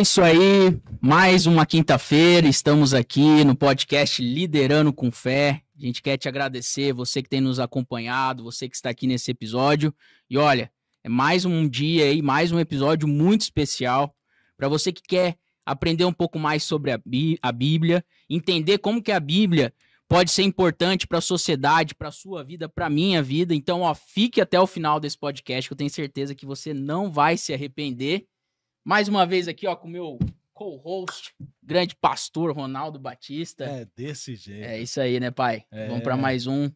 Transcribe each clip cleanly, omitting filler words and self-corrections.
isso aí, mais uma quinta-feira, estamos aqui no podcast Liderando com Fé. A gente quer te agradecer, você que tem nos acompanhado, você que está aqui nesse episódio. E olha, é mais um dia aí, mais um episódio muito especial para você que quer aprender um pouco mais sobre a Bíblia, entender como que a Bíblia pode ser importante para a sociedade, para a sua vida, para a minha vida. Então, ó, fique até o final desse podcast, que eu tenho certeza que você não vai se arrepender. Mais uma vez aqui, ó, com o meu co-host, grande pastor Ronaldo Batista. É desse jeito. É isso aí, né, pai? Vamos para mais um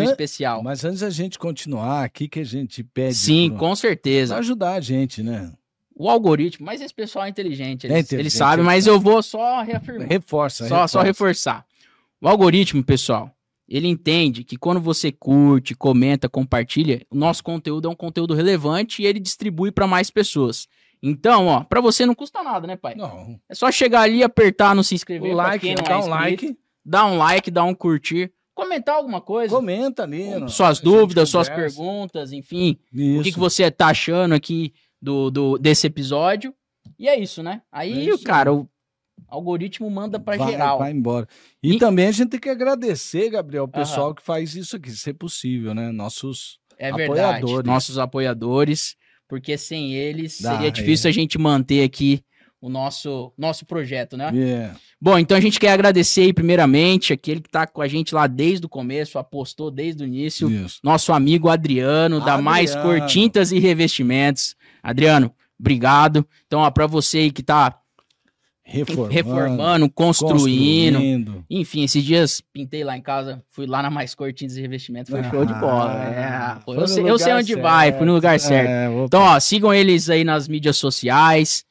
especial. Mas antes da gente continuar, aqui que a gente pede... Sim, com certeza. Pra ajudar a gente, né? O algoritmo, mas esse pessoal é inteligente, eles sabem, mas eu vou só reafirmar. Reforça. Só reforçar. O algoritmo, pessoal, ele entende que quando você curte, comenta, compartilha, o nosso conteúdo é um conteúdo relevante e ele distribui para mais pessoas. Então, ó, pra você não custa nada, né, pai? Não. É só chegar ali, apertar no se inscrever. O like, dá um like. Dá um like, dá um curtir. Comentar alguma coisa. Comenta ali. Suas dúvidas, suas perguntas, enfim. Isso. O que você tá achando aqui desse episódio. E é isso, né? Aí, cara, o algoritmo manda pra geral. Vai embora. E também a gente tem que agradecer, Gabriel, o pessoal que faz isso aqui, se possível, né? Nossos apoiadores. Nossos apoiadores. Porque sem eles seria difícil a gente manter aqui o nosso projeto, né? Yeah. Bom, então a gente quer agradecer aí primeiramente aquele que tá com a gente lá desde o começo, apostou desde o início, nosso amigo Adriano, da Mais Cor Tintas e Revestimentos. Adriano, obrigado. Então, ó, pra você aí que tá reformando, construindo. Enfim, esses dias pintei lá em casa, fui lá na Mais Cor Tintas e Revestimentos, foi show de bola. Eu sei onde vai, fui no lugar certo. Então, ó, sigam eles aí nas mídias sociais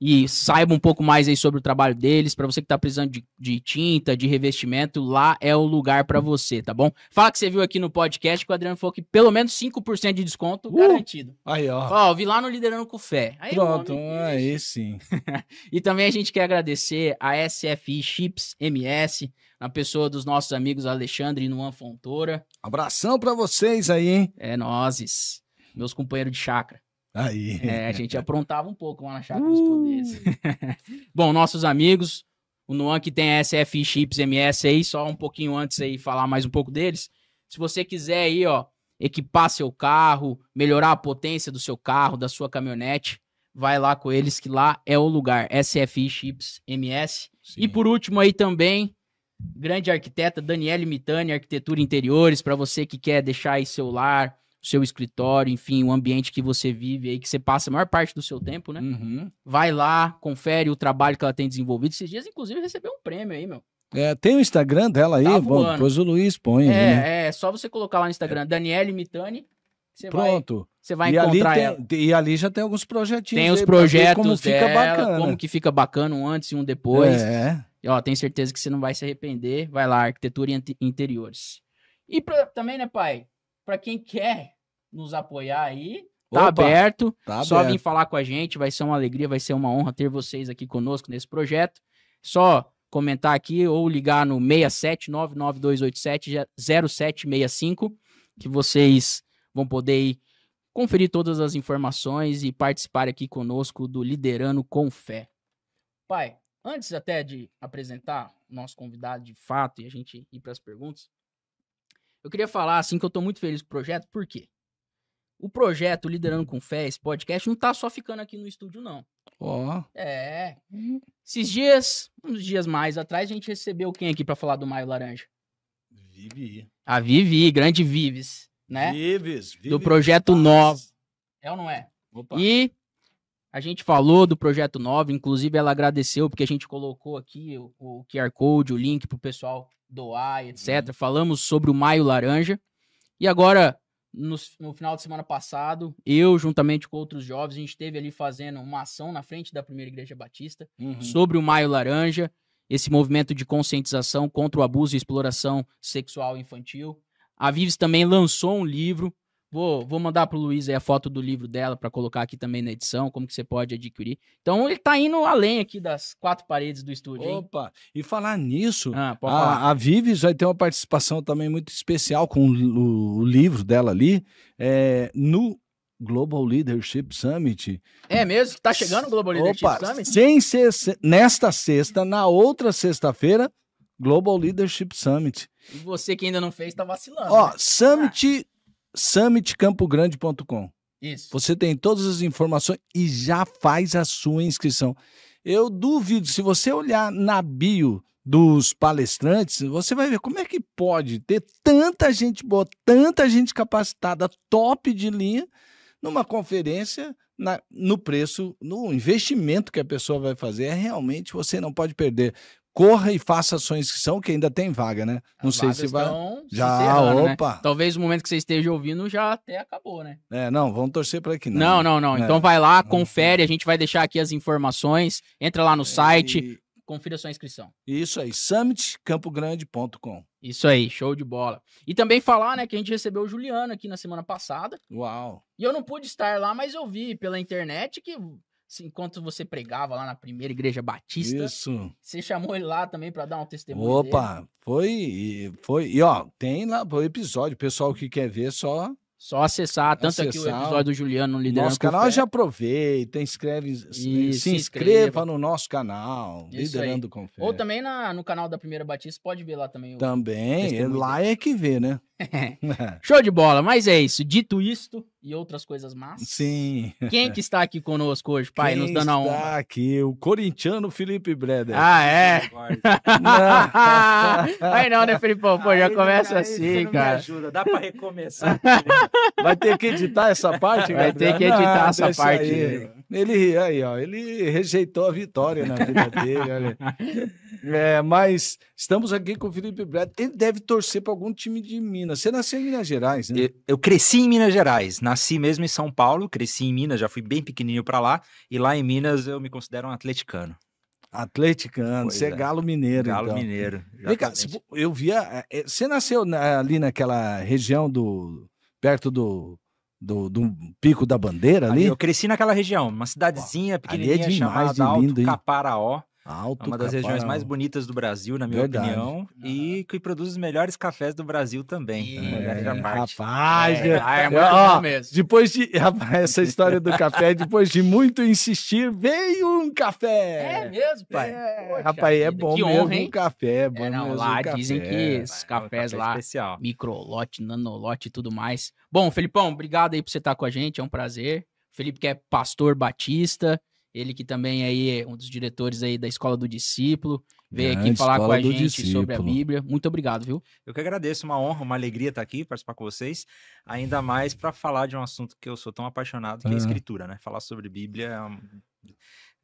e saibam um pouco mais aí sobre o trabalho deles. Pra você que tá precisando de tinta, de revestimento, lá é o lugar pra você, tá bom? Fala que você viu aqui no podcast que o Adriano falou que pelo menos 5% de desconto garantido. Aí, ó. Ó, vi lá no Liderando com Fé. Aí, pronto, aí sim. E também a gente quer agradecer a SFI Chips MS, na pessoa dos nossos amigos Alexandre e Nuan Fontoura. Abração pra vocês aí, hein? É nozes, meus companheiros de chácara. Aí. A gente aprontava um pouco lá na Chácara dos Poderes. Bom, nossos amigos, o Nuan que tem a SFI Chips MS aí, só um pouquinho antes aí, falar mais um pouco deles. Se você quiser aí, ó, equipar seu carro, melhorar a potência do seu carro, da sua caminhonete, vai lá com eles que lá é o lugar, SFI Chips MS. Sim. E por último aí também, grande arquiteta Daniele Mitani, Arquitetura Interiores, para você que quer deixar aí seu lar, seu escritório, enfim, o ambiente que você vive aí, que você passa a maior parte do seu tempo, né? Vai lá, confere o trabalho que ela tem desenvolvido. Esses dias, inclusive, recebeu um prêmio aí, meu. Tem o Instagram dela aí? Bom, depois o Luiz põe. É só você colocar lá no Instagram, Daniele Mitani, você vai encontrar ela. E ali já tem alguns projetinhos. Tem os projetos como fica bacana. Como que fica bacana um antes e um depois. E, ó, tenho certeza que você não vai se arrepender. Vai lá, Arquitetura Interiores. E também, né, pai? Pra quem quer nos apoiar aí, tá aberto. Só vir falar com a gente, vai ser uma alegria, vai ser uma honra ter vocês aqui conosco nesse projeto. Só comentar aqui ou ligar no 67-99287-0765, que vocês vão poder ir conferir todas as informações e participar aqui conosco do Liderando com Fé. Pai, antes até de apresentar o nosso convidado de fato e a gente ir para as perguntas, eu queria falar, assim, que eu tô muito feliz com o projeto, por quê? O projeto Liderando com Fé, esse podcast, não tá só ficando aqui no estúdio, não. Esses dias, uns dias mais atrás, a gente recebeu quem aqui pra falar do Maio Laranja? Vivi. A Vivi, grande Vives, né? Vives. Do Projeto 9. É ou não é? Opa. E a gente falou do Projeto 9, inclusive ela agradeceu, porque a gente colocou aqui o QR Code, o link pro pessoal doar, etc. Falamos sobre o Maio Laranja. E agora, no final de semana passado, eu, juntamente com outros jovens, a gente esteve ali fazendo uma ação na frente da Primeira Igreja Batista sobre o Maio Laranja, esse movimento de conscientização contra o abuso e exploração sexual infantil. A Vives também lançou um livro. Vou mandar pro Luiz aí a foto do livro dela para colocar aqui também na edição, como que você pode adquirir. Então ele tá indo além aqui das 4 paredes do estúdio. Opa, e falar nisso, pode falar. A Vives vai ter uma participação também muito especial com o livro dela ali, no Global Leadership Summit. É mesmo? Tá chegando o Global Leadership Summit? Sem ser nesta sexta, na outra sexta-feira, Global Leadership Summit. E você que ainda não fez, tá vacilando. Ó, né? summitcampogrande.com. Isso. Você tem todas as informações e já faz a sua inscrição. Eu duvido, se você olhar na bio dos palestrantes, você vai ver como é que pode ter tanta gente boa, tanta gente capacitada, top de linha, numa conferência, no preço, no investimento que a pessoa vai fazer. Realmente você não pode perder. Corra e faça a sua inscrição, que ainda tem vaga, né? Não sei se vai. Já, opa. Né? Talvez no momento que você esteja ouvindo já até acabou, né? Não, vamos torcer para que não. Não. Então vai lá, confere, a gente vai deixar aqui as informações, entra lá no site, confira sua inscrição. Isso aí, summitcampogrande.com. Isso aí, show de bola. E também falar, né, que a gente recebeu o Juliano aqui na semana passada. Uau. E eu não pude estar lá, mas eu vi pela internet que enquanto você pregava lá na primeira igreja batista, você chamou ele lá também para dar um testemunho. Opa, dele. Foi. E ó, tem lá o episódio, o pessoal que quer ver só acessar, tanto aqui o episódio do Juliano no Liderando nosso canal. Já aproveita, se inscreva no nosso canal, Liderando com Fé. Ou também no canal da Primeira Batista, pode ver lá também. Também, lá é que vê, né? Show de bola, mas é isso. Dito isto e outras coisas más. Sim. Quem que está aqui conosco hoje, pai? Nos dando a honra. Está aqui o corintiano Felipe Breder. Ah, é? Aí não, né, Felipão? Pô, já começa assim, cara. Me ajuda, dá pra recomeçar. Vai ter que editar essa parte, Vai ter que editar essa parte. Ele rejeitou a vitória na vida dele, olha. Mas estamos aqui com o Felipe Breder. Ele deve torcer para algum time de Minas. Você nasceu em Minas Gerais, né? Eu cresci em Minas Gerais. Nasci mesmo em São Paulo, cresci em Minas, já fui bem pequenininho para lá. E lá em Minas eu me considero um atleticano. Atleticano, pois você é galo mineiro. Galo então. mineiro. Vem cá, eu via... Você nasceu ali naquela região perto do Pico da Bandeira ali? Eu cresci naquela região, uma cidadezinha pequenininha chamada Alto Caparaó. Uma das regiões mais bonitas do Brasil, na minha opinião, e que produz os melhores cafés do Brasil também. Rapaz, mesmo. Essa história do café, depois de muito insistir, veio um café. É mesmo, pai? Rapaz, é bom que mesmo honra, hein? um café. É bom mesmo lá um dizem café. que esses cafés lá, especial. Microlote, nanolote e tudo mais. Bom, Felipão, obrigado aí por você estar com a gente, é um prazer. Felipe que é pastor batista, ele que também aí é um dos diretores aí da Escola do Discípulo, veio aqui falar com a gente sobre a Bíblia. Muito obrigado, viu? Eu que agradeço, uma honra, uma alegria estar aqui, participar com vocês, ainda mais para falar de um assunto que eu sou tão apaixonado, que é a Escritura, né? Falar sobre Bíblia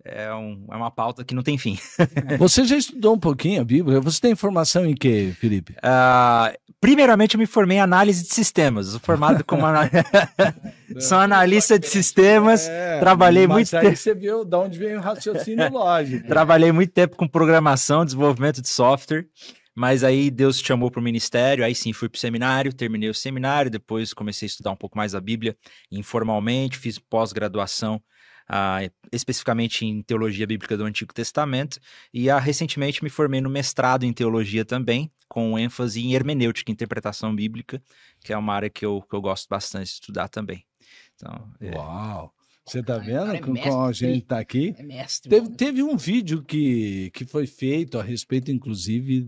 é uma pauta que não tem fim. Você já estudou um pouquinho a Bíblia? Você tem formação em quê, Felipe? Primeiramente, eu me formei em análise de sistemas. Eu sou formado como sou analista de sistemas. Trabalhei muito tempo. Aí você viu de onde vem o raciocínio lógico. Trabalhei muito tempo com programação, desenvolvimento de software. Mas aí Deus chamou para o ministério, aí sim fui para o seminário, terminei o seminário, depois comecei a estudar um pouco mais a Bíblia informalmente, fiz pós-graduação, especificamente em Teologia Bíblica do Antigo Testamento, e recentemente me formei no mestrado em Teologia também, com ênfase em Hermenêutica, Interpretação Bíblica, que é uma área que eu gosto bastante de estudar também. Então, Uau! Você tá vendo como a gente tá aqui? É mestre. Teve um vídeo que foi feito a respeito, inclusive,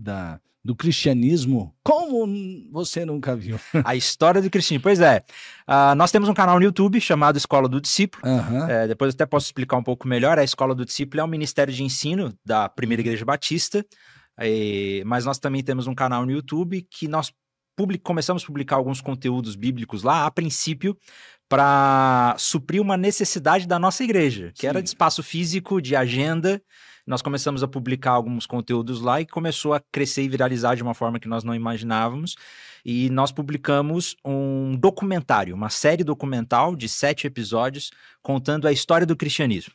do cristianismo. Como você nunca viu? A história do cristianismo. Pois é. Nós temos um canal no YouTube chamado Escola do Discípulo. Depois eu até posso explicar um pouco melhor. A Escola do Discípulo é um ministério de ensino da Primeira Igreja Batista. Mas nós também temos um canal no YouTube que nós começamos a publicar alguns conteúdos bíblicos lá, a princípio, para suprir uma necessidade da nossa igreja, que era de espaço físico, de agenda. Nós começamos a publicar alguns conteúdos lá e começou a crescer e viralizar de uma forma que nós não imaginávamos. E nós publicamos um documentário, uma série documental de 7 episódios contando a história do cristianismo.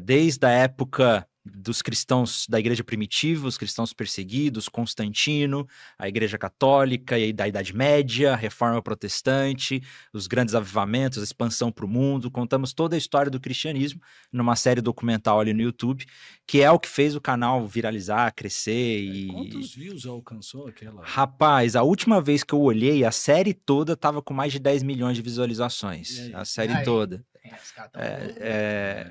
Desde a época dos cristãos da igreja primitiva, os cristãos perseguidos, Constantino, a igreja católica e da Idade Média, a reforma protestante, os grandes avivamentos, a expansão para o mundo. Contamos toda a história do cristianismo numa série documental ali no YouTube, que é o que fez o canal viralizar, crescer e... Quantos views alcançou aquela? Rapaz, a última vez que eu olhei, a série toda tava com mais de 10 milhões de visualizações. A série toda.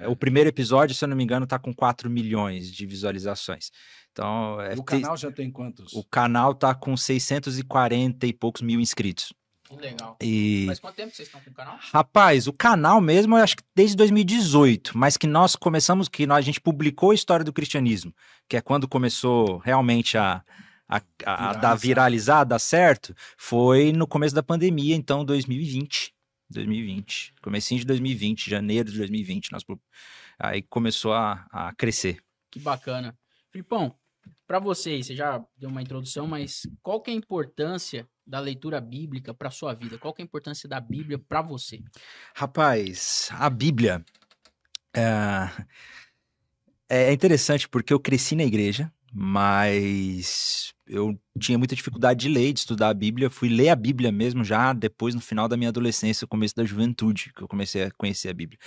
O primeiro episódio, se eu não me engano, tá com 4 milhões de visualizações. Então, o canal já tem quantos? O canal tá com 640 e poucos mil inscritos. Que legal. Mas quanto tempo vocês estão com o canal? Rapaz, o canal mesmo, eu acho que desde 2018, mas que nós começamos, a gente publicou a história do cristianismo, que é quando começou realmente a viralizar, dar certo, foi no começo da pandemia, então 2020, comecinho de 2020, janeiro de 2020, aí começou a crescer. Que bacana. Filipão, para você já deu uma introdução, mas qual que é a importância da leitura bíblica para sua vida? Qual que é a importância da Bíblia para você? Rapaz, a Bíblia é interessante porque eu cresci na igreja, mas eu tinha muita dificuldade de ler, de estudar a Bíblia. Fui ler a Bíblia mesmo já depois, no final da minha adolescência, começo da juventude, que eu comecei a conhecer a Bíblia.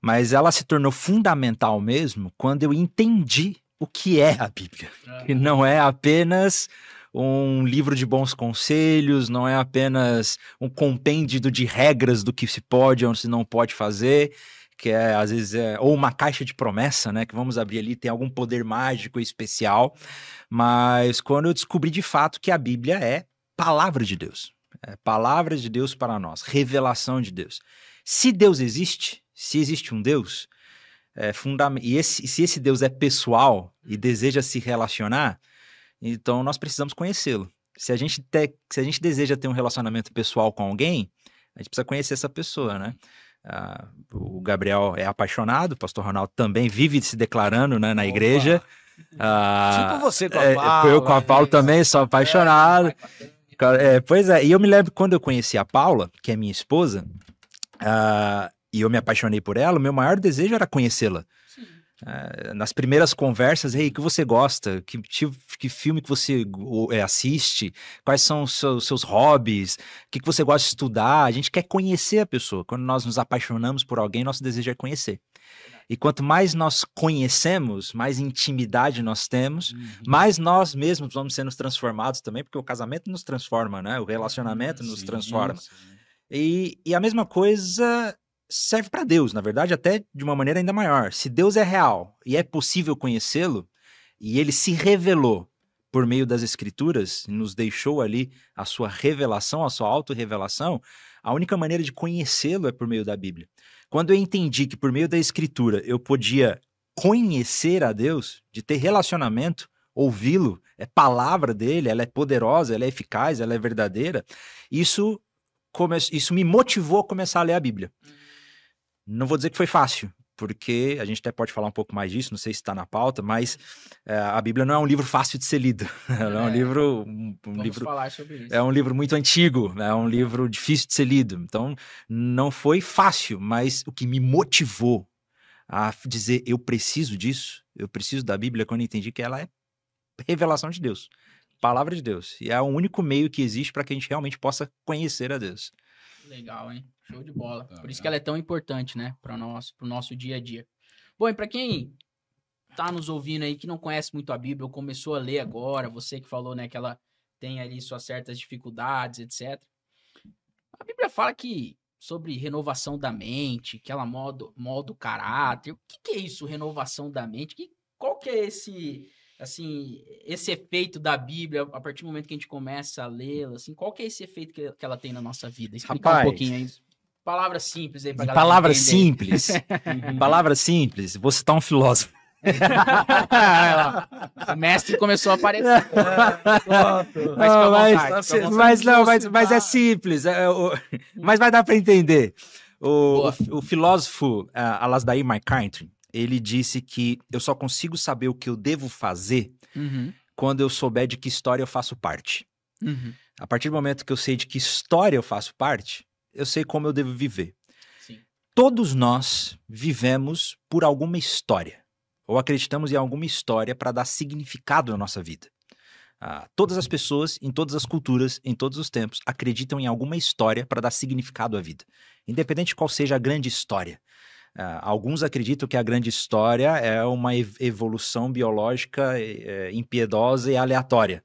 Mas ela se tornou fundamental mesmo quando eu entendi o que é a Bíblia. Que não é apenas um livro de bons conselhos, não é apenas um compêndio de regras do que se pode ou se não pode fazer, que às vezes ou uma caixa de promessa, né, que vamos abrir ali, tem algum poder mágico especial, mas quando eu descobri de fato que a Bíblia é palavra de Deus, é palavra de Deus para nós, revelação de Deus. Se Deus existe, se existe um Deus, se esse Deus é pessoal e deseja se relacionar, então nós precisamos conhecê-lo. Se a gente deseja ter um relacionamento pessoal com alguém, a gente precisa conhecer essa pessoa, né? O Gabriel é apaixonado, o pastor Ronaldo também vive se declarando, né, na igreja. Tipo você com a Paula. Eu com a Paula também sou apaixonado. Pois é, e eu me lembro quando eu conheci a Paula, que é minha esposa, e eu me apaixonei por ela, o meu maior desejo era conhecê-la. Nas primeiras conversas, o que você gosta? Que filme que você assiste? Quais são os seus hobbies? O que você gosta de estudar? A gente quer conhecer a pessoa. Quando nós nos apaixonamos por alguém, nosso desejo é conhecer. E quanto mais nós conhecemos, mais intimidade nós temos, mais nós mesmos vamos sendo transformados também, porque o casamento nos transforma, né? O relacionamento nos transforma. Sim. E a mesma coisa serve para Deus, na verdade, até de uma maneira ainda maior. Se Deus é real e é possível conhecê-lo, e ele se revelou por meio das Escrituras, e nos deixou ali a sua revelação, a sua autorrevelação, a única maneira de conhecê-lo é por meio da Bíblia. Quando eu entendi que por meio da Escritura eu podia conhecer a Deus, de ter relacionamento, ouvi-lo, é palavra dele, ela é poderosa, ela é eficaz, ela é verdadeira, isso me motivou a começar a ler a Bíblia. Não vou dizer que foi fácil, porque a gente até pode falar um pouco mais disso, não sei se está na pauta, mas a Bíblia não é um livro fácil de ser lido. Ela é um livro... Vamos falar sobre isso. É um livro muito antigo, é um livro difícil de ser lido. Então, não foi fácil, mas o que me motivou a dizer, eu preciso disso, eu preciso da Bíblia, quando eu entendi que ela é revelação de Deus, palavra de Deus. E é o único meio que existe para que a gente realmente possa conhecer a Deus. Legal, hein? Show de bola. Por isso que ela é tão importante, né? Para o nosso dia a dia. Bom, e para quem tá nos ouvindo aí que não conhece muito a Bíblia ou começou a ler agora, você que falou, né, que ela tem ali suas certas dificuldades, etc. A Bíblia fala sobre renovação da mente, que ela molda o caráter. O que é isso, renovação da mente? Qual que é esse efeito da Bíblia a partir do momento que a gente começa a lê-la? Assim, qual que é esse efeito que ela tem na nossa vida? Explicar um pouquinho aí. Palavras simples aí pra galera. Palavras simples. Palavras simples. Vou citar um filósofo. O mestre começou a aparecer. Mas é simples. Mas vai dar para entender. O filósofo Alasdair MacArthur, ele disse que eu só consigo saber o que eu devo fazer quando eu souber de que história eu faço parte. A partir do momento que eu sei de que história eu faço parte, eu sei como eu devo viver. Sim. Todos nós vivemos por alguma história. ou acreditamos em alguma história para dar significado na nossa vida. Todas as pessoas, em todas as culturas, em todos os tempos, acreditam em alguma história para dar significado à vida, independente de qual seja a grande história. Alguns acreditam que a grande história é uma evolução biológica impiedosa e aleatória.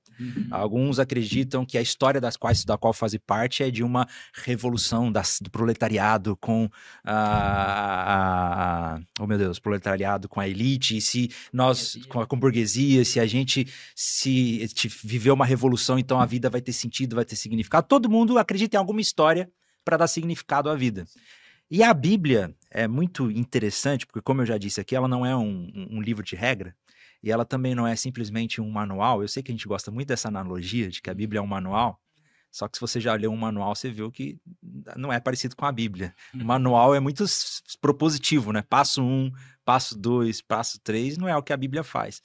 Alguns acreditam que a história da qual fazem parte é de uma revolução do proletariado com proletariado com a elite, e se nós, com burguesia, se a gente viver uma revolução, então a vida vai ter sentido, vai ter significado. Todo mundo acredita em alguma história para dar significado à vida. E a Bíblia é muito interessante, porque, como eu já disse aqui, ela não é um livro de regra, e ela também não é simplesmente um manual. Eu sei que a gente gosta muito dessa analogia de que a Bíblia é um manual, só que se você já leu um manual, você viu que não é parecido com a Bíblia. O manual é muito propositivo, né? Passo 1, passo 2, passo 3, não é o que a Bíblia faz.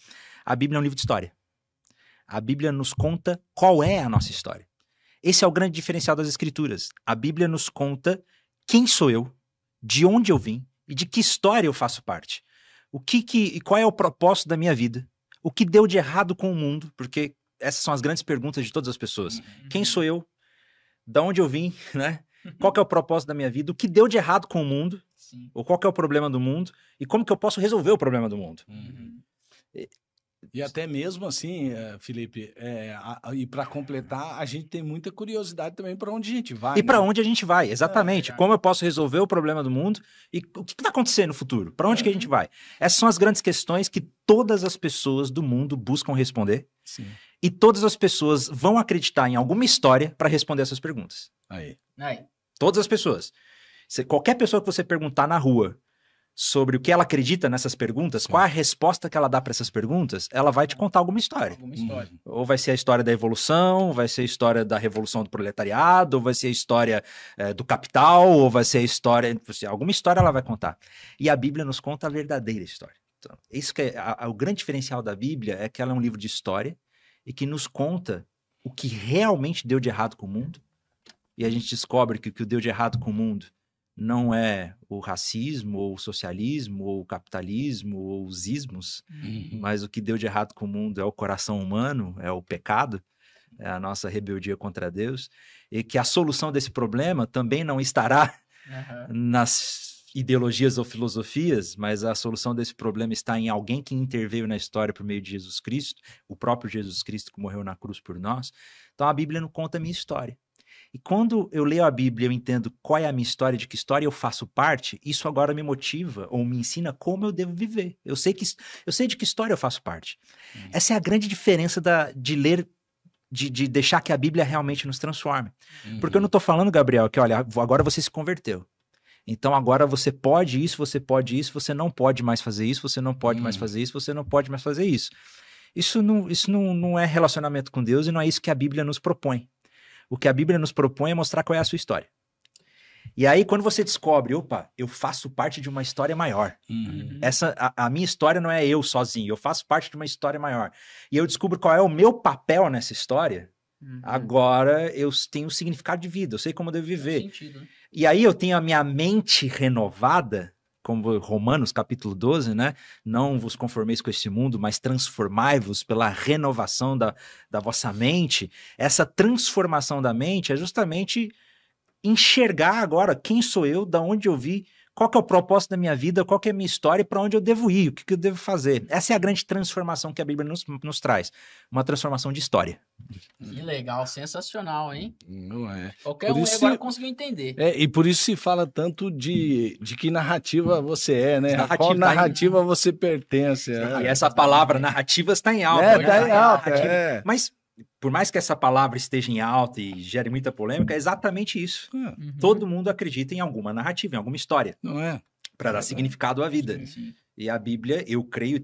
A Bíblia é um livro de história. A Bíblia nos conta qual é a nossa história. Esse é o grande diferencial das Escrituras. A Bíblia nos conta quem sou eu, de onde eu vim e de que história eu faço parte. E qual é o propósito da minha vida? O que deu de errado com o mundo? Porque essas são as grandes perguntas de todas as pessoas. Quem sou eu? Da onde eu vim? Né? Qual que é o propósito da minha vida? O que deu de errado com o mundo? Sim. Ou qual que é o problema do mundo? E como que eu posso resolver o problema do mundo? E até mesmo assim, Felipe, e para completar, a gente tem muita curiosidade também para onde a gente vai. E para onde a gente vai, exatamente. Como eu posso resolver o problema do mundo e o que está acontecendo no futuro? Para onde que a gente vai? Essas são as grandes questões que todas as pessoas do mundo buscam responder. Sim. E todas as pessoas vão acreditar em alguma história para responder essas perguntas. Aí. Todas as pessoas. Qualquer pessoa que você perguntar na rua sobre o que ela acredita nessas perguntas, qual é a resposta que ela dá para essas perguntas, ela vai te contar alguma história. Ou vai ser a história da evolução, ou vai ser a história da revolução do proletariado, ou vai ser a história do capital, ou vai ser a história... Alguma história ela vai contar. E a Bíblia nos conta a verdadeira história. Então, isso que o grande diferencial da Bíblia é que ela é um livro de história e que nos conta o que realmente deu de errado com o mundo. E a gente descobre que o que deu de errado com o mundo não é o racismo, ou o socialismo, ou o capitalismo, ou os ismos, mas o que deu de errado com o mundo é o coração humano, é o pecado, é a nossa rebeldia contra Deus, e que a solução desse problema também não estará nas ideologias ou filosofias, mas a solução desse problema está em alguém que interveio na história por meio de Jesus Cristo, o próprio Jesus Cristo que morreu na cruz por nós. Então a Bíblia não conta a minha história. E quando eu leio a Bíblia, eu entendo qual é a minha história, de que história eu faço parte, isso agora me motiva ou me ensina como eu devo viver. Eu sei de que história eu faço parte. Essa é a grande diferença de ler, de deixar que a Bíblia realmente nos transforme. Porque eu não estou falando, Gabriel, que olha, agora você se converteu. Então agora você pode isso, você não pode mais fazer isso, você não pode mais fazer isso, você não pode mais fazer isso. Isso não é relacionamento com Deus e não é isso que a Bíblia nos propõe. O que a Bíblia nos propõe é mostrar qual é a sua história. E aí, quando você descobre, eu faço parte de uma história maior. A minha história não é eu sozinho, eu faço parte de uma história maior. E eu descubro qual é o meu papel nessa história, agora eu tenho um significado de vida, eu sei como eu devo viver. Sentido, né? E aí eu tenho a minha mente renovada, como Romanos capítulo 12, né? Não vos conformeis com este mundo, mas transformai-vos pela renovação da vossa mente. Essa transformação da mente é justamente enxergar agora quem sou eu, da onde eu vi, qual que é o propósito da minha vida, qual que é a minha história e para onde eu devo ir, o que eu devo fazer. Essa é a grande transformação que a Bíblia nos traz. Uma transformação de história. Que legal, sensacional, hein? Não é. Qualquer um agora conseguiu entender. E por isso se fala tanto de que narrativa você é, né? A qual narrativa você pertence. E essa palavra narrativa está em alta. Está em alta, Mas por mais que essa palavra esteja em alta e gere muita polêmica, é exatamente isso. Todo mundo acredita em alguma narrativa, em alguma história. Não é? Para dar significado à vida. Sim. E a Bíblia, eu creio,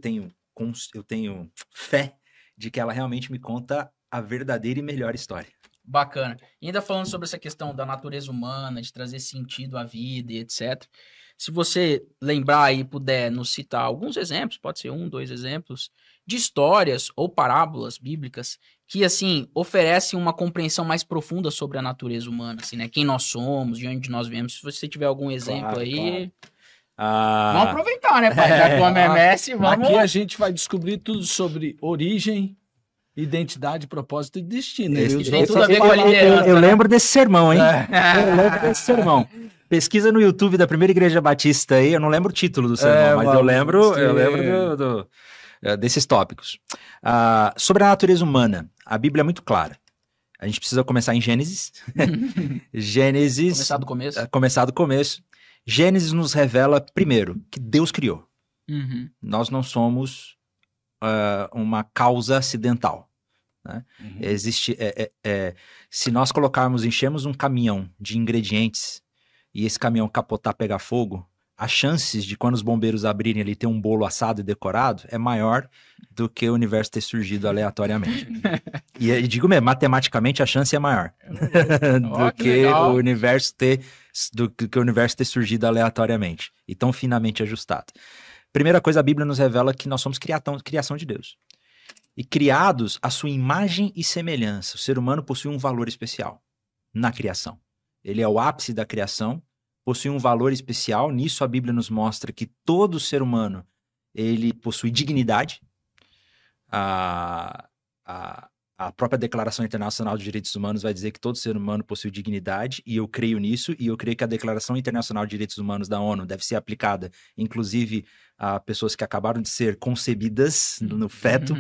eu tenho fé de que ela realmente me conta a verdadeira e melhor história. Bacana. E ainda falando sobre essa questão da natureza humana, de trazer sentido à vida e etc. Se você lembrar e puder nos citar alguns exemplos, pode ser 1, 2 exemplos, de histórias ou parábolas bíblicas que, assim, oferecem uma compreensão mais profunda sobre a natureza humana, assim, né? Quem nós somos, de onde nós viemos. Se você tiver algum exemplo claro. Vamos aproveitar, né, pai? Já que o MS, vamos... Aqui a gente vai descobrir tudo sobre origem, identidade, propósito e destino. Tem tudo a ver com a liderança. Eu lembro desse sermão, hein? Eu lembro desse sermão. Pesquisa no YouTube da Primeira Igreja Batista aí, eu não lembro o título do sermão, mas eu lembro desses tópicos. Sobre a natureza humana, a Bíblia é muito clara. A gente precisa começar em Gênesis. Começar do começo. Começar do começo. Gênesis nos revela, primeiro, que Deus criou. Uhum. Nós não somos uma causa acidental. Né? Uhum. Existe, se nós enchemos um caminhão de ingredientes e esse caminhão capotar, pegar fogo, as chances de quando os bombeiros abrirem ali ter um bolo assado e decorado é maior do que o universo ter surgido aleatoriamente. E digo mesmo, matematicamente a chance é maior do que o universo ter surgido aleatoriamente e tão finamente ajustado. Primeira coisa, a Bíblia nos revela que nós somos criação de Deus. E criados à sua imagem e semelhança. O ser humano possui um valor especial na criação. Ele é o ápice da criação, possui um valor especial. Nisso a Bíblia nos mostra que todo ser humano, ele possui dignidade. A própria Declaração Internacional de Direitos Humanos vai dizer que todo ser humano possui dignidade, e eu creio nisso, e eu creio que a Declaração Internacional de Direitos Humanos da ONU deve ser aplicada, inclusive, a pessoas que acabaram de ser concebidas no feto.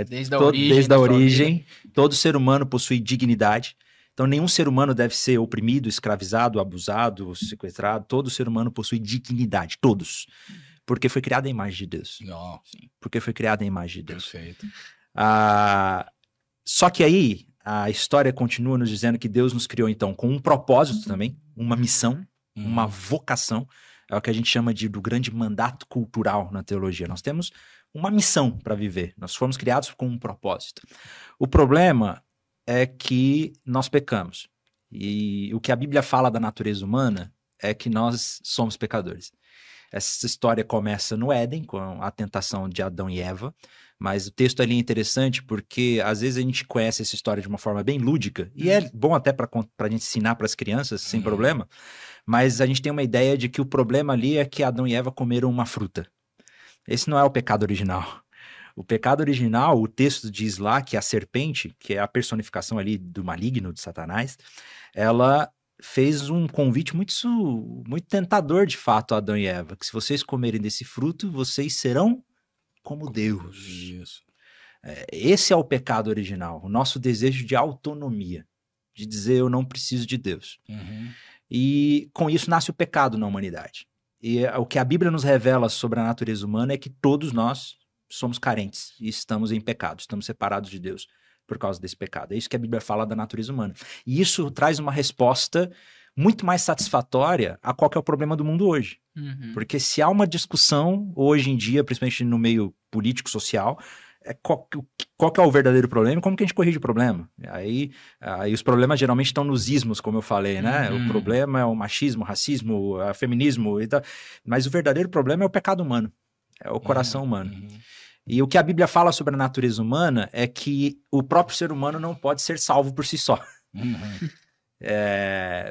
Desde a origem. Todo ser humano possui dignidade. Então, nenhum ser humano deve ser oprimido, escravizado, abusado, sequestrado. Todo ser humano possui dignidade, todos. Porque foi criado à imagem de Deus. Porque foi criado à imagem de Deus. Perfeito. Só que aí, a história continua nos dizendo que Deus nos criou, então, com um propósito também, uma missão, uma vocação. É o que a gente chama do grande mandato cultural na teologia. Nós temos uma missão para viver. Nós fomos criados com um propósito. O problema é que nós pecamos. E o que a Bíblia fala da natureza humana é que nós somos pecadores. Essa história começa no Éden, com a tentação de Adão e Eva, mas o texto ali é interessante porque às vezes a gente conhece essa história de uma forma bem lúdica, e é bom até para a gente ensinar para as crianças, sem problema, mas a gente tem uma ideia de que o problema ali é que Adão e Eva comeram uma fruta. Esse não é o pecado original. O pecado original, o texto diz lá que a serpente, que é a personificação ali do maligno, de Satanás, ela fez um convite muito tentador, de fato, a Adão e Eva, que se vocês comerem desse fruto, vocês serão como Deus. Isso. Esse é o pecado original, o nosso desejo de autonomia, de dizer eu não preciso de Deus. E com isso nasce o pecado na humanidade. E o que a Bíblia nos revela sobre a natureza humana é que todos nós somos carentes e estamos em pecado, estamos separados de Deus por causa desse pecado. É isso que a Bíblia fala da natureza humana. E isso traz uma resposta muito mais satisfatória a qual que é o problema do mundo hoje. Porque se há uma discussão hoje em dia, principalmente no meio político-social, qual que é o verdadeiro problema e como que a gente corrige o problema. Aí os problemas geralmente estão nos ismos, como eu falei, né? O problema é o machismo, o racismo, o feminismo e tal. Mas o verdadeiro problema é o pecado humano. É o coração humano. E o que a Bíblia fala sobre a natureza humana é que o próprio ser humano não pode ser salvo por si só.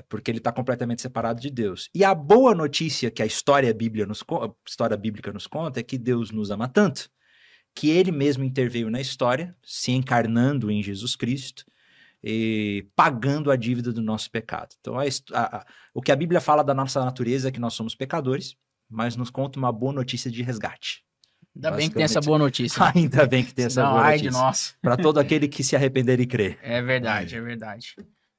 Porque ele está completamente separado de Deus. E a boa notícia que a história bíblica nos conta é que Deus nos ama tanto que ele mesmo interveio na história, se encarnando em Jesus Cristo e pagando a dívida do nosso pecado. Então, o que a Bíblia fala da nossa natureza é que nós somos pecadores, mas nos conta uma boa notícia de resgate. Ainda bem que tem essa boa notícia. Ainda bem que tem essa boa notícia. Ai de nós. Para todo aquele que se arrepender e crer. É verdade, é verdade.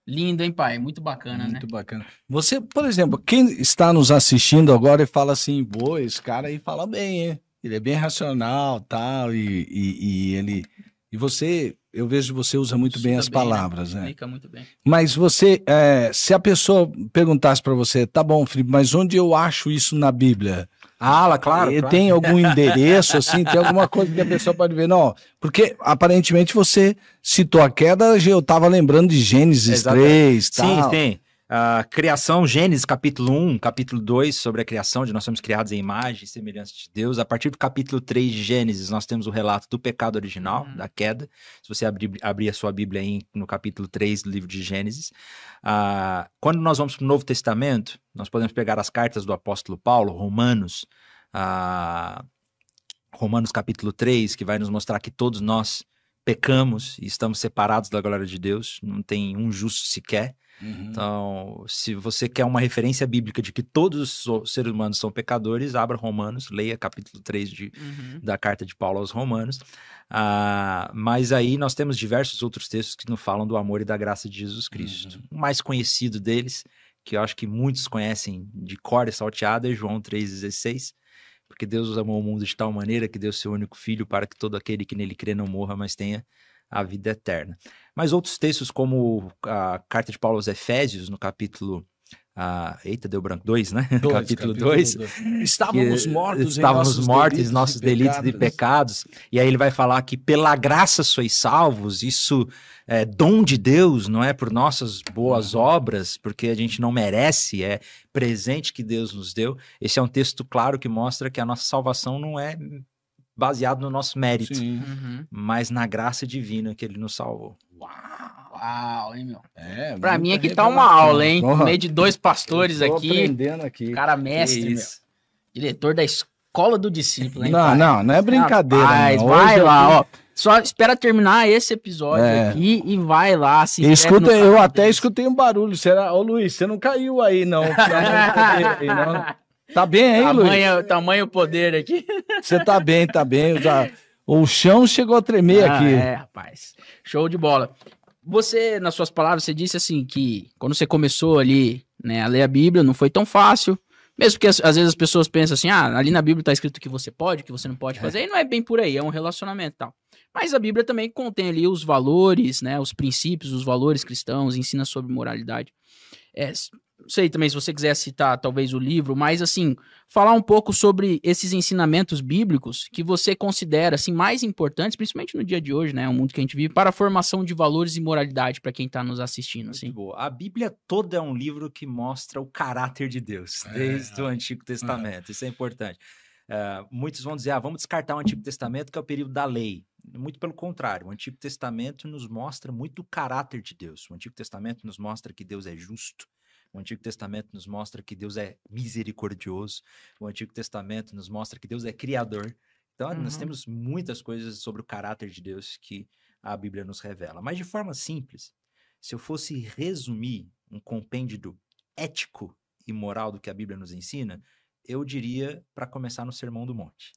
Lindo, hein, pai? Muito bacana, né? Muito bacana. Você, por exemplo, quem está nos assistindo agora e fala assim, pô, esse cara aí fala bem, hein? Ele é bem racional, tal, e ele... E você, eu vejo que você usa muito bem as palavras, né? Explica muito bem. Mas você, se a pessoa perguntasse para você, tá bom, Felipe, mas onde eu acho isso na Bíblia? Claro. Tem algum endereço, assim, tem alguma coisa que a pessoa pode ver? Não, porque aparentemente você citou a queda, eu estava lembrando de Gênesis 3, tal. Sim. Criação, Gênesis, capítulo 1, capítulo 2, sobre a criação, de nós somos criados em imagem e semelhança de Deus. A partir do capítulo 3 de Gênesis, nós temos o relato do pecado original, da queda. Se você abrir a sua Bíblia aí no capítulo 3 do livro de Gênesis. Quando nós vamos para o Novo Testamento, nós podemos pegar as cartas do apóstolo Paulo, Romanos capítulo 3, que vai nos mostrar que todos nós pecamos e estamos separados da glória de Deus, não tem um justo sequer. Então, se você quer uma referência bíblica de que todos os seres humanos são pecadores, abra Romanos, leia capítulo 3 da carta de Paulo aos Romanos. Mas aí nós temos diversos outros textos que nos falam do amor e da graça de Jesus Cristo. O mais conhecido deles, que eu acho que muitos conhecem de cor e salteada, é João 3,16. Porque Deus amou o mundo de tal maneira que deu seu único filho para que todo aquele que nele crê não morra, mas tenha a vida eterna. Mas outros textos, como a carta de Paulo aos Efésios, no capítulo... deu branco, 2, né? Capítulo 2. Estávamos mortos em nossos delitos e pecados. E aí ele vai falar que pela graça sois salvos, isso é dom de Deus, não é por nossas boas obras, porque a gente não merece, é presente que Deus nos deu. Esse é um texto claro que mostra que a nossa salvação não é baseado no nosso mérito, mas na graça divina que ele nos salvou. Uau, hein, meu? Pra mim aqui tá uma aula, hein? No meio de dois pastores aqui. Cara mestre, meu. Diretor da escola do discípulo, hein? Não é brincadeira. Vai lá, ó. Só espera terminar esse episódio aqui e vai lá. Se escuta, eu até escutei um barulho. Ô, Luiz, você não caiu aí, não. Tá bem aí, Luiz? Tamanho poder aqui. Você tá bem. O chão chegou a tremer aqui. Rapaz. Show de bola. Você, nas suas palavras, você disse assim que quando você começou ali, né, a ler a Bíblia, não foi tão fácil. Mesmo que às vezes as pessoas pensam assim, ali na Bíblia tá escrito que você pode, que você não pode fazer. E não é bem por aí, é um relacionamento e tal. Mas a Bíblia também contém ali os valores, né, os princípios, os valores cristãos, ensina sobre moralidade. Não sei também se você quiser citar talvez o livro, mas assim, falar um pouco sobre esses ensinamentos bíblicos que você considera assim mais importantes, principalmente no dia de hoje, né, o mundo que a gente vive, para a formação de valores e moralidade para quem está nos assistindo, assim. Muito boa. A Bíblia toda é um livro que mostra o caráter de Deus, desde o Antigo Testamento. Isso é importante. Muitos vão dizer, vamos descartar o Antigo Testamento, que é o período da lei. Muito pelo contrário, o Antigo Testamento nos mostra muito o caráter de Deus. O Antigo Testamento nos mostra que Deus é justo. O Antigo Testamento nos mostra que Deus é misericordioso. O Antigo Testamento nos mostra que Deus é criador. Então, nós temos muitas coisas sobre o caráter de Deus que a Bíblia nos revela. Mas de forma simples, se eu fosse resumir um compêndio ético e moral do que a Bíblia nos ensina, eu diria para começar no Sermão do Monte.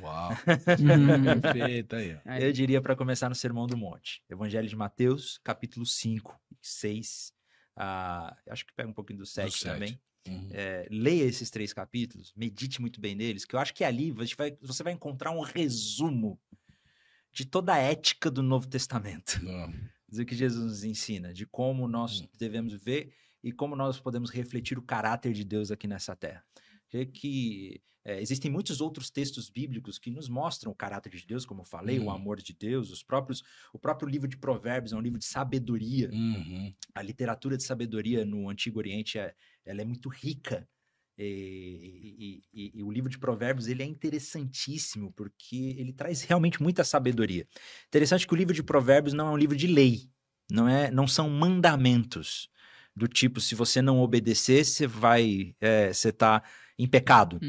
Uau! Perfeito aí. Eu diria para começar no Sermão do Monte. Evangelho de Mateus, capítulo 5 e 6. Acho que pega um pouquinho do 7 também. Leia esses 3 capítulos, medite muito bem neles, que eu acho que ali você vai encontrar um resumo de toda a ética do Novo Testamento. Do que Jesus nos ensina, de como nós devemos viver e como nós podemos refletir o caráter de Deus aqui nessa terra. Existem muitos outros textos bíblicos que nos mostram o caráter de Deus, como eu falei, o amor de Deus, o próprio livro de Provérbios é um livro de sabedoria. A literatura de sabedoria no Antigo Oriente ela é muito rica. E o livro de Provérbios ele é interessantíssimo, porque ele traz realmente muita sabedoria. Interessante que o livro de Provérbios não é um livro de lei, não são mandamentos, do tipo, se você não obedecer, você tá em pecado.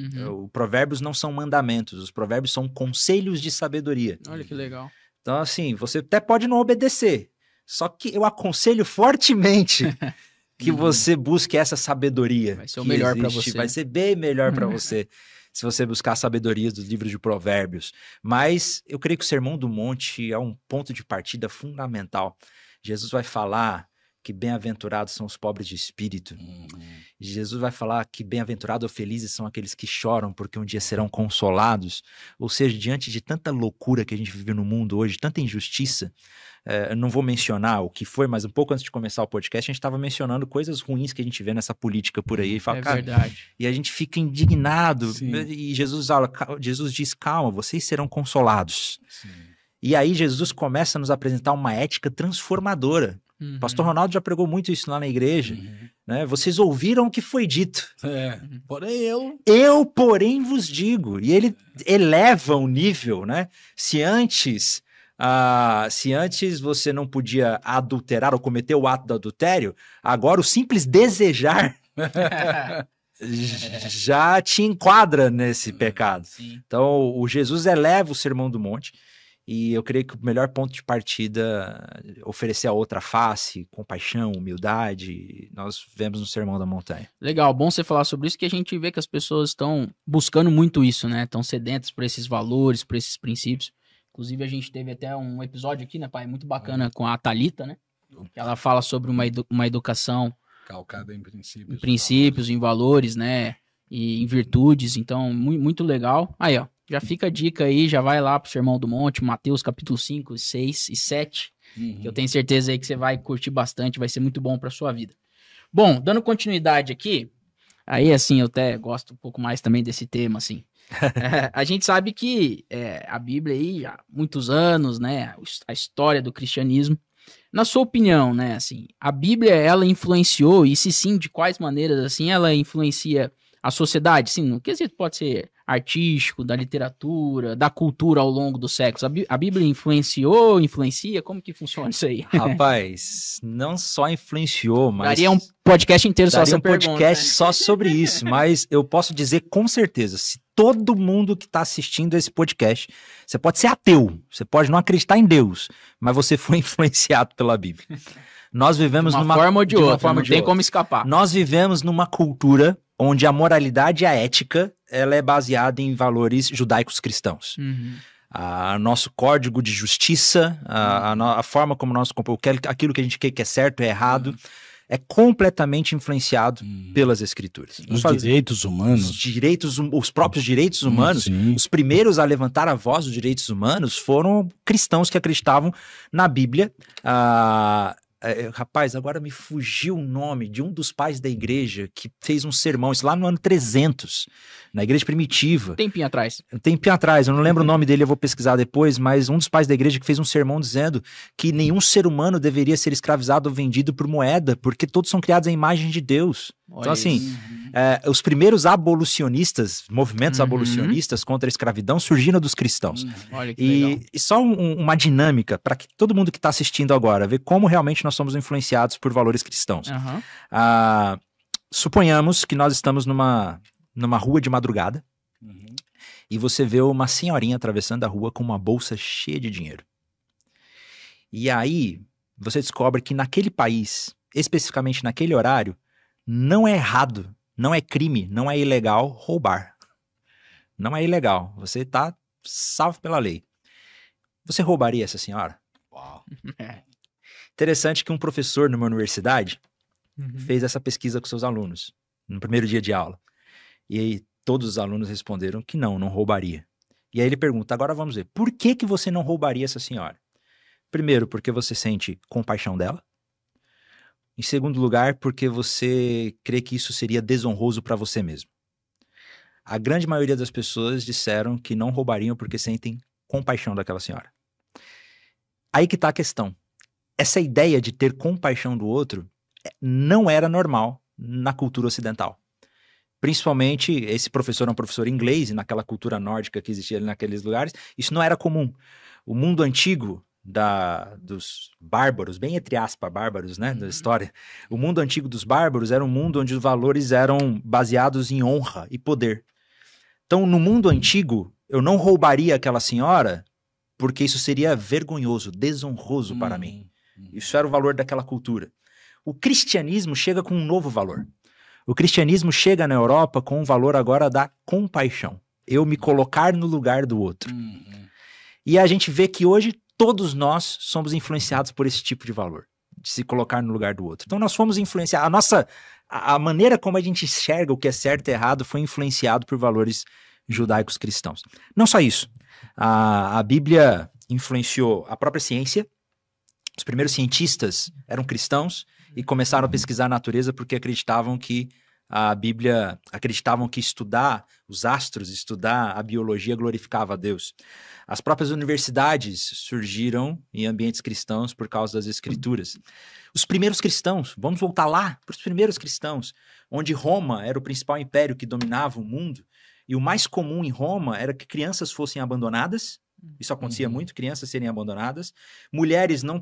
Os provérbios não são mandamentos, os provérbios são conselhos de sabedoria. Olha que legal. Então, assim, você até pode não obedecer, só que eu aconselho fortemente que você busque essa sabedoria. Vai ser o melhor para você. Vai ser bem melhor para você, se você buscar a sabedoria dos livros de Provérbios. Mas eu creio que o Sermão do Monte é um ponto de partida fundamental. Jesus vai falar que bem-aventurados são os pobres de espírito. Jesus vai falar que bem-aventurados ou felizes são aqueles que choram, porque um dia serão consolados. Ou seja, diante de tanta loucura que a gente vive no mundo hoje, tanta injustiça, eu não vou mencionar o que foi, mas um pouco antes de começar o podcast, a gente estava mencionando coisas ruins que a gente vê nessa política por aí. Verdade. E a gente fica indignado. Sim. E Jesus diz, calma, vocês serão consolados. Sim. E aí Jesus começa a nos apresentar uma ética transformadora. Pastor Ronaldo já pregou muito isso lá na igreja. né? Vocês ouviram o que foi dito. Porém Eu, porém, vos digo. E ele eleva o nível, né? Se antes você não podia adulterar ou cometer o ato do adultério, agora o simples desejar já te enquadra nesse pecado. Sim. Então, o Jesus eleva o Sermão do Monte. E eu creio que o melhor ponto de partida é oferecer a outra face, compaixão, humildade, nós vemos no Sermão da Montanha. Legal, bom você falar sobre isso, que a gente vê que as pessoas estão buscando muito isso, né? Estão sedentas por esses valores, por esses princípios. Inclusive, a gente teve até um episódio aqui, né, pai? Muito bacana com a Thalita, né? Ela fala sobre uma educação calcada em princípios, em valores, né? E em virtudes. Então, muito legal. Aí, ó. Já fica a dica aí, já vai lá pro Sermão do Monte, Mateus capítulo 5, 6 e 7. Que eu tenho certeza aí que você vai curtir bastante, vai ser muito bom pra sua vida. Bom, dando continuidade aqui, aí assim, eu até gosto um pouco mais também desse tema, assim. A gente sabe que a Bíblia aí, há muitos anos, né, a história do cristianismo. Na sua opinião, né, assim, a Bíblia, ela influenciou, e se sim, de quais maneiras, assim, ela influencia a sociedade? Sim, no quesito pode ser artístico, da literatura, da cultura ao longo dos séculos. A Bíblia influencia? Como que funciona isso aí? Rapaz, não só influenciou, mas... Daria um podcast inteiro só essa pergunta. Daria um podcast só sobre isso, mas eu posso dizer com certeza, se todo mundo que está assistindo esse podcast, você pode ser ateu, você pode não acreditar em Deus, mas você foi influenciado pela Bíblia. Nós vivemos de uma forma ou de outra, não tem como escapar. Nós vivemos numa cultura onde a moralidade e a ética, ela é baseada em valores judaicos cristãos. Nosso código de justiça, a forma como nós aquilo que a gente quer que é certo é errado, é completamente influenciado pelas escrituras. Direitos humanos. Os próprios direitos humanos, os primeiros a levantar a voz dos direitos humanos foram cristãos que acreditavam na Bíblia. Rapaz, agora me fugiu o nome de um dos pais da igreja que fez um sermão, isso lá no ano 300, na igreja primitiva. Um tempinho atrás, eu não lembro o nome dele, eu vou pesquisar depois, mas um dos pais da igreja que fez um sermão dizendo que nenhum ser humano deveria ser escravizado ou vendido por moeda, porque todos são criados à imagem de Deus. Então, assim, os primeiros abolicionistas, movimentos abolicionistas contra a escravidão surgiram dos cristãos. Olha que legal. E só uma dinâmica para que todo mundo que está assistindo agora ver como realmente nós somos influenciados por valores cristãos. Suponhamos que nós estamos numa rua de madrugada e você vê uma senhorinha atravessando a rua com uma bolsa cheia de dinheiro. E aí você descobre que naquele país, especificamente naquele horário, não é errado, não é crime, não é ilegal roubar. Não é ilegal. Você está salvo pela lei. Você roubaria essa senhora? Uau. Interessante que um professor numa universidade fez essa pesquisa com seus alunos no primeiro dia de aula. E aí todos os alunos responderam que não roubaria. E aí ele pergunta, agora vamos ver, por que você não roubaria essa senhora? Primeiro, porque você sente compaixão dela. Em segundo lugar, porque você crê que isso seria desonroso para você mesmo. A grande maioria das pessoas disseram que não roubariam porque sentem compaixão daquela senhora. Aí que está a questão. Essa ideia de ter compaixão do outro não era normal na cultura ocidental. Principalmente, esse professor é um professor inglês, e naquela cultura nórdica que existia ali naqueles lugares, isso não era comum. O mundo antigo dos bárbaros, bem entre aspas, bárbaros, né, da história. O mundo antigo dos bárbaros era um mundo onde os valores eram baseados em honra e poder. Então, no mundo antigo, eu não roubaria aquela senhora porque isso seria vergonhoso, desonroso para mim. Isso era o valor daquela cultura. O cristianismo chega com um novo valor. O cristianismo chega na Europa com o valor agora da compaixão. Eu me colocar no lugar do outro. E a gente vê que hoje todos nós somos influenciados por esse tipo de valor, de se colocar no lugar do outro. Então nós fomos influenciados, a maneira como a gente enxerga o que é certo e errado foi influenciado por valores judaicos cristãos. Não só isso, a Bíblia influenciou a própria ciência. Os primeiros cientistas eram cristãos e começaram a pesquisar a natureza porque acreditavam que a Bíblia acreditavam que estudar os astros, estudar a biologia glorificava a Deus. As próprias universidades surgiram em ambientes cristãos por causa das escrituras. Os primeiros cristãos, vamos voltar lá para os primeiros cristãos, onde Roma era o principal império que dominava o mundo, e o mais comum em Roma era que crianças fossem abandonadas. Isso acontecia muito, crianças serem abandonadas. Mulheres não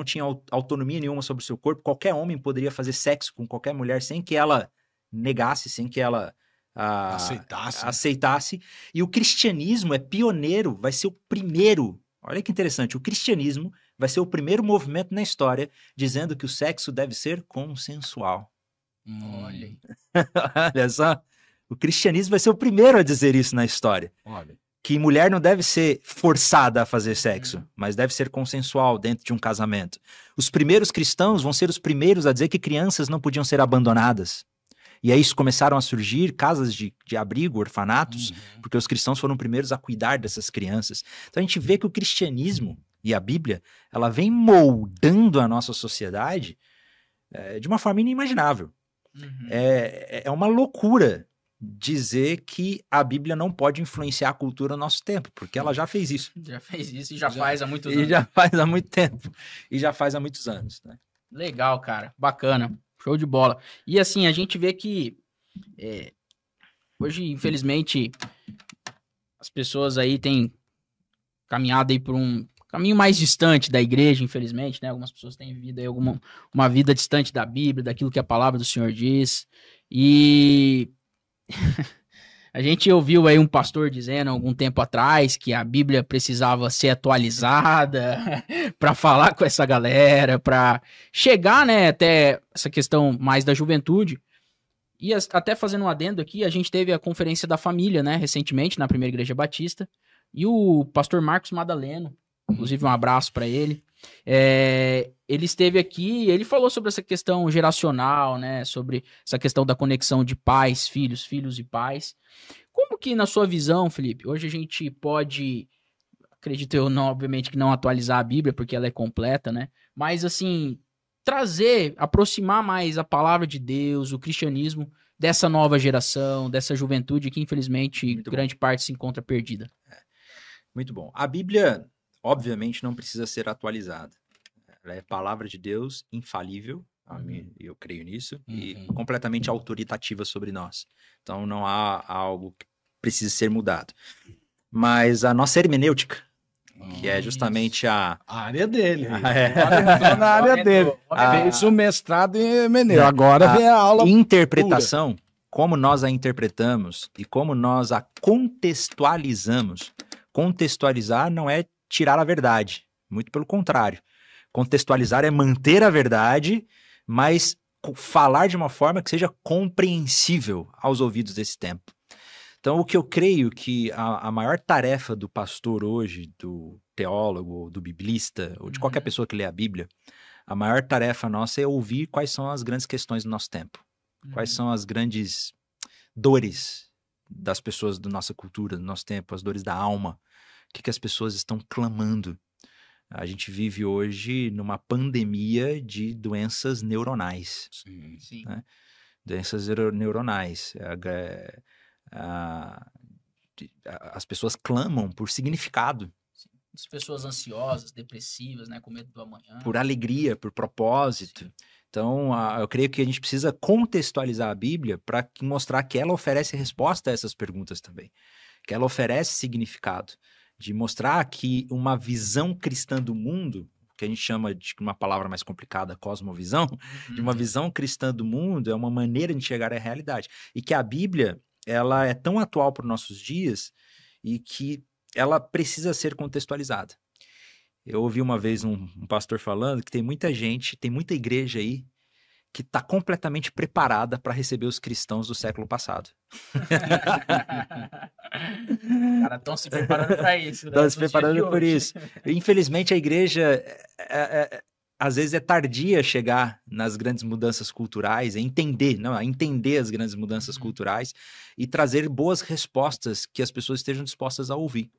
tinham autonomia nenhuma sobre o seu corpo. Qualquer homem poderia fazer sexo com qualquer mulher sem que ela negasse, sem que ela aceitasse. E o cristianismo é pioneiro, vai ser o primeiro. Olha que interessante, o cristianismo vai ser o primeiro movimento na história dizendo que o sexo deve ser consensual. Olha aí. Olha só, o cristianismo vai ser o primeiro a dizer isso na história. Olha. Que mulher não deve ser forçada a fazer sexo, mas deve ser consensual dentro de um casamento. Os primeiros cristãos vão ser os primeiros a dizer que crianças não podiam ser abandonadas. E aí começaram a surgir casas de abrigo, orfanatos, porque os cristãos foram os primeiros a cuidar dessas crianças. Então a gente vê que o cristianismo e a Bíblia, ela vem moldando a nossa sociedade de uma forma inimaginável. É uma loucura dizer que a Bíblia não pode influenciar a cultura no nosso tempo, porque ela já fez isso. Já fez isso e já faz há muitos anos. E já faz há muito tempo. E já faz há muitos anos, né? Legal, cara. Bacana. Show de bola. E assim, a gente vê que hoje, infelizmente, as pessoas aí têm caminhado aí por um caminho mais distante da igreja, infelizmente, né? Algumas pessoas têm vivido aí uma vida distante da Bíblia, daquilo que a palavra do Senhor diz. E a gente ouviu aí um pastor dizendo algum tempo atrás que a Bíblia precisava ser atualizada para falar com essa galera, para chegar, né, até essa questão mais da juventude. E até fazendo um adendo aqui, a gente teve a Conferência da Família, né, recentemente, na Primeira Igreja Batista, e o pastor Marcos Madaleno, inclusive um abraço para ele, ele esteve aqui e ele falou sobre essa questão geracional, né, sobre essa questão da conexão de pais, filhos e pais. Como que, na sua visão, Felipe, hoje a gente pode, acredito eu, não, obviamente que não atualizar a Bíblia, porque ela é completa, né, mas assim, aproximar mais a palavra de Deus, o cristianismo, dessa nova geração, dessa juventude que, infelizmente, grande parte se encontra perdida. Muito bom. A Bíblia, obviamente, não precisa ser atualizada. Ela é palavra de Deus, infalível, eu creio nisso, e completamente autoritativa sobre nós. Então, não há algo que precise ser mudado. Mas a nossa hermenêutica, que é justamente a área dele. Na área dele. Fez o mestrado em hermenêutica. Agora vem a aula interpretação, pura. Como nós a interpretamos e como nós a contextualizamos. Contextualizar não é tirar a verdade, muito pelo contrário. Contextualizar é manter a verdade, mas falar de uma forma que seja compreensível aos ouvidos desse tempo. Então, o que eu creio que a maior tarefa do pastor hoje, do teólogo, do biblista, ou de qualquer pessoa que lê a Bíblia, a maior tarefa nossa é ouvir quais são as grandes questões do nosso tempo. Quais são as grandes dores das pessoas da nossa cultura, do nosso tempo, as dores da alma. O que as pessoas estão clamando. A gente vive hoje numa pandemia de doenças neuronais. Sim. Né? Doenças neuronais. As pessoas clamam por significado. As pessoas ansiosas, depressivas, né, com medo do amanhã. Por alegria, por propósito. Sim. Então, eu creio que a gente precisa contextualizar a Bíblia para mostrar que ela oferece resposta a essas perguntas também. Que ela oferece significado. De mostrar que uma visão cristã do mundo, que a gente chama de uma palavra mais complicada, cosmovisão, de uma visão cristã do mundo é uma maneira de enxergar a realidade. E que a Bíblia, ela é tão atual para os nossos dias e que ela precisa ser contextualizada. Eu ouvi uma vez um pastor falando que tem muita gente, tem muita igreja aí que está completamente preparada para receber os cristãos do século passado. Cara, estão se preparando para isso. Estão se preparando por isso. Infelizmente, a igreja, às vezes, é tardia a chegar nas grandes mudanças culturais, a entender as grandes mudanças culturais e trazer boas respostas que as pessoas estejam dispostas a ouvir.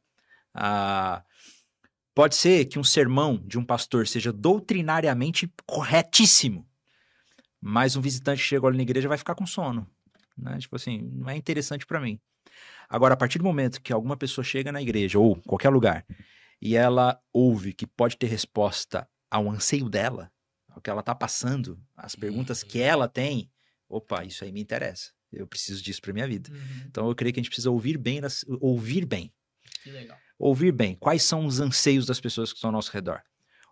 Pode ser que um sermão de um pastor seja doutrinariamente corretíssimo, mas um visitante chegou ali na igreja vai ficar com sono, né? Tipo assim, não é interessante para mim. Agora, a partir do momento que alguma pessoa chega na igreja ou qualquer lugar e ela ouve que pode ter resposta ao anseio dela, ao que ela tá passando, as perguntas que ela tem, opa, isso aí me interessa. Eu preciso disso para minha vida. Então, eu creio que a gente precisa ouvir bem. Que legal. Ouvir bem. Quais são os anseios das pessoas que estão ao nosso redor?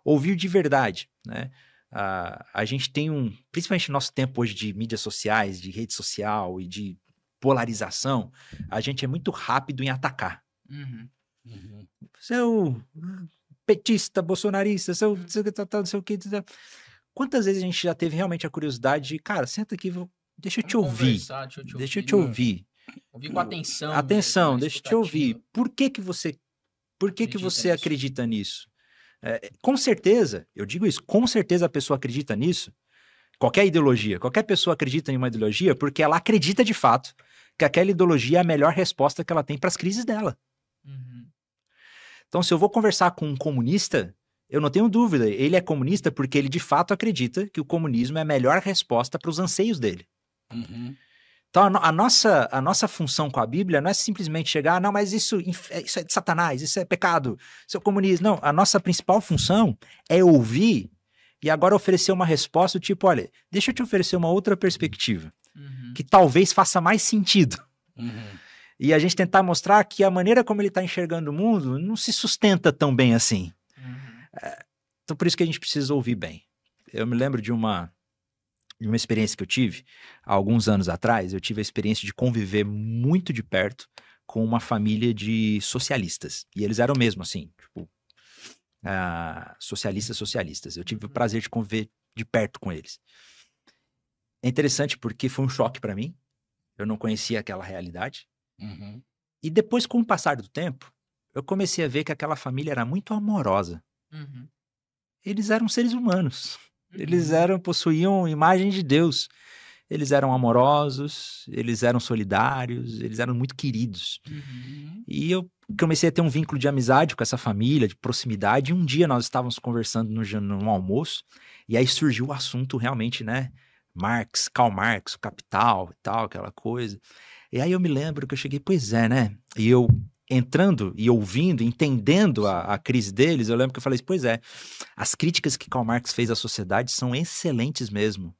Ouvir de verdade, né? A gente tem principalmente no nosso tempo hoje de mídias sociais, de rede social e de polarização, a gente é muito rápido em atacar. Seu petista, bolsonarista, não sei o que. Quantas vezes a gente já teve realmente a curiosidade de, cara, senta aqui, deixa eu te ouvir. Deixa eu te ouvir. Ouvir com atenção. Atenção, deixa eu te ouvir. Por que você acredita nisso? Com certeza, eu digo isso, com certeza a pessoa acredita nisso. Qualquer ideologia, qualquer pessoa acredita em uma ideologia porque ela acredita de fato que aquela ideologia é a melhor resposta que ela tem para as crises dela. Então, se eu vou conversar com um comunista, eu não tenho dúvida, ele é comunista porque ele de fato acredita que o comunismo é a melhor resposta para os anseios dele. Então, a nossa função com a Bíblia não é simplesmente chegar, não, mas isso é de Satanás, isso é pecado, isso é comunismo. Não, a nossa principal função é ouvir e agora oferecer uma resposta do tipo, olha, deixa eu te oferecer uma outra perspectiva, que talvez faça mais sentido. E a gente tentar mostrar que a maneira como ele está enxergando o mundo não se sustenta tão bem assim. Então, por isso que a gente precisa ouvir bem. Eu me lembro de uma experiência que eu tive há alguns anos atrás. Eu tive a experiência de conviver muito de perto com uma família de socialistas. E eles eram mesmo assim, tipo, socialistas. Eu tive o prazer de conviver de perto com eles. É interessante porque foi um choque para mim. Eu não conhecia aquela realidade. E depois, com o passar do tempo, eu comecei a ver que aquela família era muito amorosa. Eles eram seres humanos. Eles possuíam imagem de Deus. Eles eram amorosos, eles eram solidários, eles eram muito queridos. E eu comecei a ter um vínculo de amizade com essa família, de proximidade. E um dia nós estávamos conversando no almoço, e aí surgiu o assunto realmente, né? Karl Marx, o Capital e tal, aquela coisa. E aí eu me lembro que eu cheguei, pois é, né? E eu entrando e ouvindo, entendendo a crise deles, eu lembro que eu falei, pois é, as críticas que Karl Marx fez à sociedade são excelentes mesmo.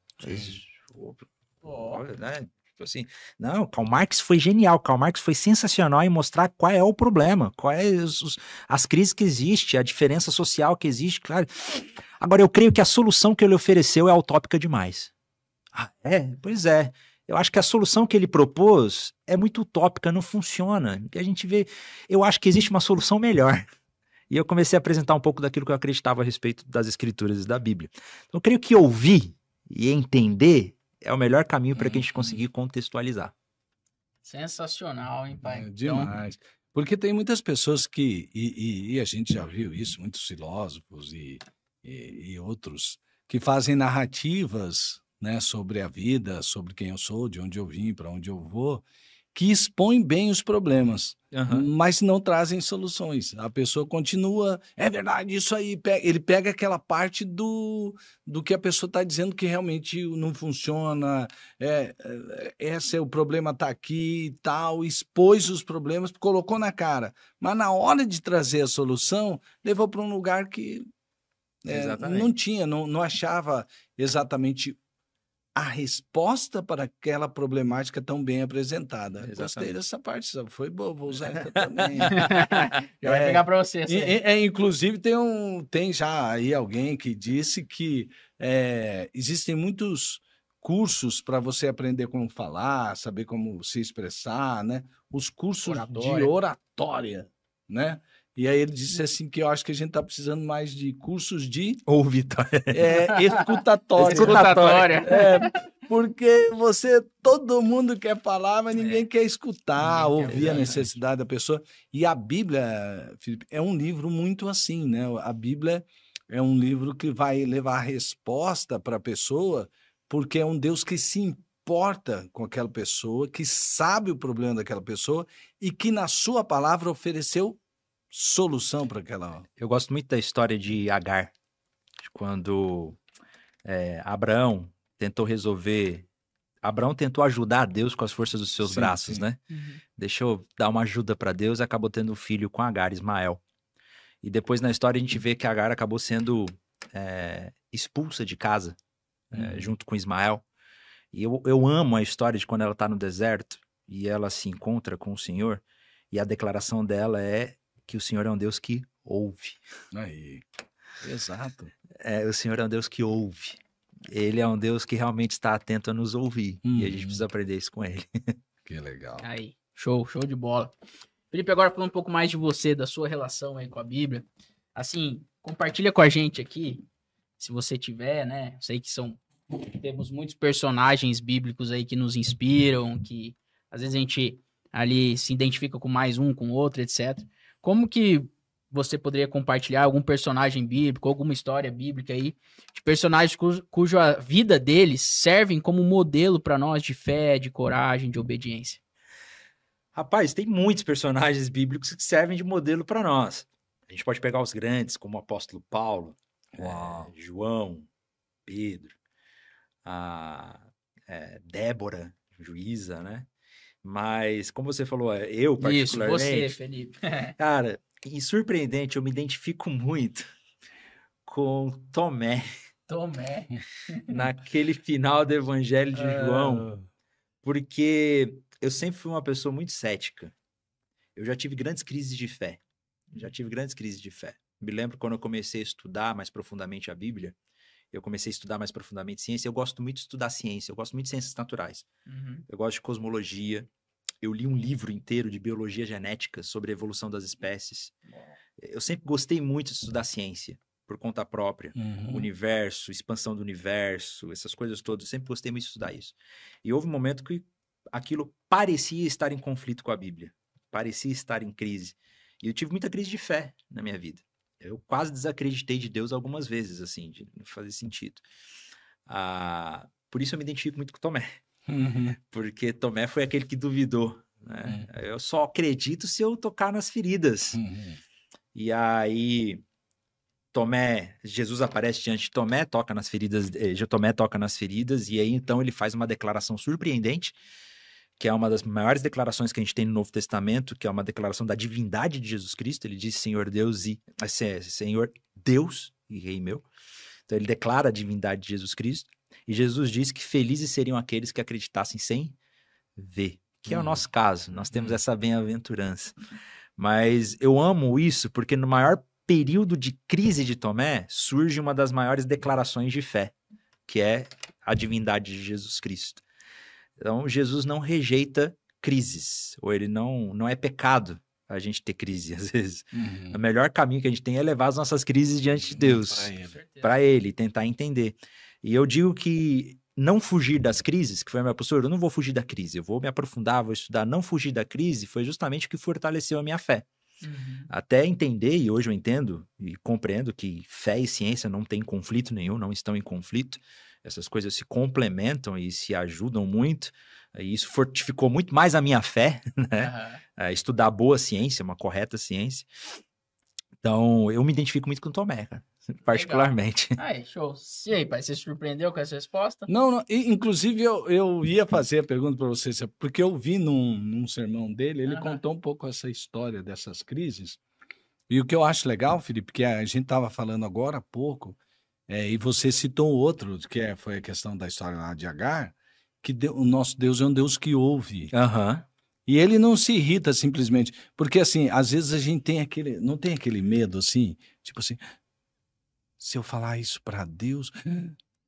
Né? Tipo assim, não, Karl Marx foi genial, Karl Marx foi sensacional em mostrar qual é o problema, qual é as crises que existem, a diferença social que existe, claro. Agora, eu creio que a solução que ele ofereceu é utópica demais. Pois é. Eu acho que a solução que ele propôs é muito utópica, não funciona. E a gente vê, eu acho que existe uma solução melhor. E eu comecei a apresentar um pouco daquilo que eu acreditava a respeito das escrituras e da Bíblia. Então, eu creio que ouvir e entender é o melhor caminho para que a gente conseguir contextualizar. Sensacional, hein, pai? Demais. Porque tem muitas pessoas que, e a gente já viu isso, muitos filósofos e outros, que fazem narrativas, né, sobre a vida, sobre quem eu sou, de onde eu vim, para onde eu vou, que expõem bem os problemas, mas não trazem soluções. A pessoa continua, é verdade, isso aí, ele pega aquela parte do que a pessoa está dizendo que realmente não funciona, o problema está aqui e tal, expôs os problemas, colocou na cara, mas na hora de trazer a solução, levou para um lugar que não tinha, não achava exatamente a resposta para aquela problemática tão bem apresentada. Exatamente. Gostei dessa parte, sabe? Foi boa, vou usar essa também. Já vai pegar para você. Inclusive, tem já aí alguém que disse que existem muitos cursos para você aprender como falar, saber como se expressar, né? Os cursos de oratória, né? E aí ele disse assim que eu acho que a gente está precisando mais de cursos de... Ouvitória. Escutatória. Porque todo mundo quer falar, mas ninguém quer escutar, ouvir a necessidade da pessoa. E a Bíblia, Felipe, é um livro muito assim, né? A Bíblia é um livro que vai levar a resposta para a pessoa, porque é um Deus que se importa com aquela pessoa, que sabe o problema daquela pessoa e que na sua palavra ofereceu solução para aquela... Eu gosto muito da história de Agar, quando Abraão tentou resolver... Abraão tentou ajudar Deus com as forças dos seus braços, né? Deixa eu dar uma ajuda para Deus e acabou tendo um filho com Agar, Ismael. E depois na história a gente vê que Agar acabou sendo expulsa de casa, junto com Ismael. E eu amo a história de quando ela está no deserto e ela se encontra com o Senhor. E a declaração dela é que o Senhor é um Deus que ouve. Aí, exato. O Senhor é um Deus que ouve. Ele é um Deus que realmente está atento a nos ouvir. E a gente precisa aprender isso com ele. Que legal. Aí, show de bola. Felipe, agora falando um pouco mais de você, da sua relação aí com a Bíblia. Assim, compartilha com a gente aqui, se você tiver, né? Sei que temos muitos personagens bíblicos aí que nos inspiram, que às vezes a gente ali se identifica com mais um, com outro, etc. Como que você poderia compartilhar algum personagem bíblico, alguma história bíblica aí, de personagens cuja vida deles servem como modelo para nós de fé, de coragem, de obediência? Rapaz, tem muitos personagens bíblicos que servem de modelo para nós. A gente pode pegar os grandes, como o apóstolo Paulo, João, Pedro, Débora, juíza, né? Mas, como você falou, eu particularmente... Isso, você, Felipe. Cara, e surpreendente, eu me identifico muito com Tomé. Naquele final do Evangelho de João. Porque eu sempre fui uma pessoa muito cética. Eu já tive grandes crises de fé. Me lembro quando eu comecei a estudar mais profundamente a Bíblia, eu comecei a estudar mais profundamente ciência. Eu gosto muito de estudar ciência, eu gosto muito de ciências naturais. Eu gosto de cosmologia. Eu li um livro inteiro de biologia genética sobre a evolução das espécies. Eu sempre gostei muito de estudar ciência, por conta própria. Universo, expansão do universo, essas coisas todas. Eu sempre gostei muito de estudar isso. E houve um momento que aquilo parecia estar em conflito com a Bíblia. Parecia estar em crise. E eu tive muita crise de fé na minha vida. Eu quase desacreditei de Deus algumas vezes, assim, de não fazer sentido. Por isso eu me identifico muito com Tomé. Porque Tomé foi aquele que duvidou, né? Eu só acredito se eu tocar nas feridas. E aí, Jesus aparece diante de Tomé, toca nas feridas, Tomé toca nas feridas, e aí então ele faz uma declaração surpreendente, que é uma das maiores declarações que a gente tem no Novo Testamento, que é uma declaração da divindade de Jesus Cristo. Ele diz Senhor Deus e Rei meu. Então ele declara a divindade de Jesus Cristo. E Jesus diz que felizes seriam aqueles que acreditassem sem ver, que é o nosso caso. Nós temos essa bem-aventurança. Mas eu amo isso porque no maior período de crise de Tomé surge uma das maiores declarações de fé, que é a divindade de Jesus Cristo. Então, Jesus não rejeita crises, ou ele não é pecado a gente ter crise, às vezes. O melhor caminho que a gente tem é levar as nossas crises diante de Deus, para ele, tentar entender. E eu digo que não fugir das crises, que foi a minha postura, eu não vou fugir da crise, eu vou me aprofundar, vou estudar. Não fugir da crise foi justamente o que fortaleceu a minha fé. Até entender, e hoje eu entendo e compreendo que fé e ciência não têm conflito nenhum, não estão em conflito. Essas coisas se complementam e se ajudam muito. E isso fortificou muito mais a minha fé, né? Estudar boa ciência, uma correta ciência. Então, eu me identifico muito com o Tomé, cara. Particularmente. Aí, show. E aí, pai, você se surpreendeu com essa resposta? Não. Inclusive, eu ia fazer a pergunta para você, porque eu vi num sermão dele, ele contou um pouco essa história dessas crises. E o que eu acho legal, Felipe, que a gente estava falando agora há pouco, e você citou outro, que foi a questão da história lá de Agar, que o nosso Deus é um Deus que ouve. E ele não se irrita simplesmente, porque assim, às vezes a gente não tem aquele medo assim, tipo assim, se eu falar isso para Deus,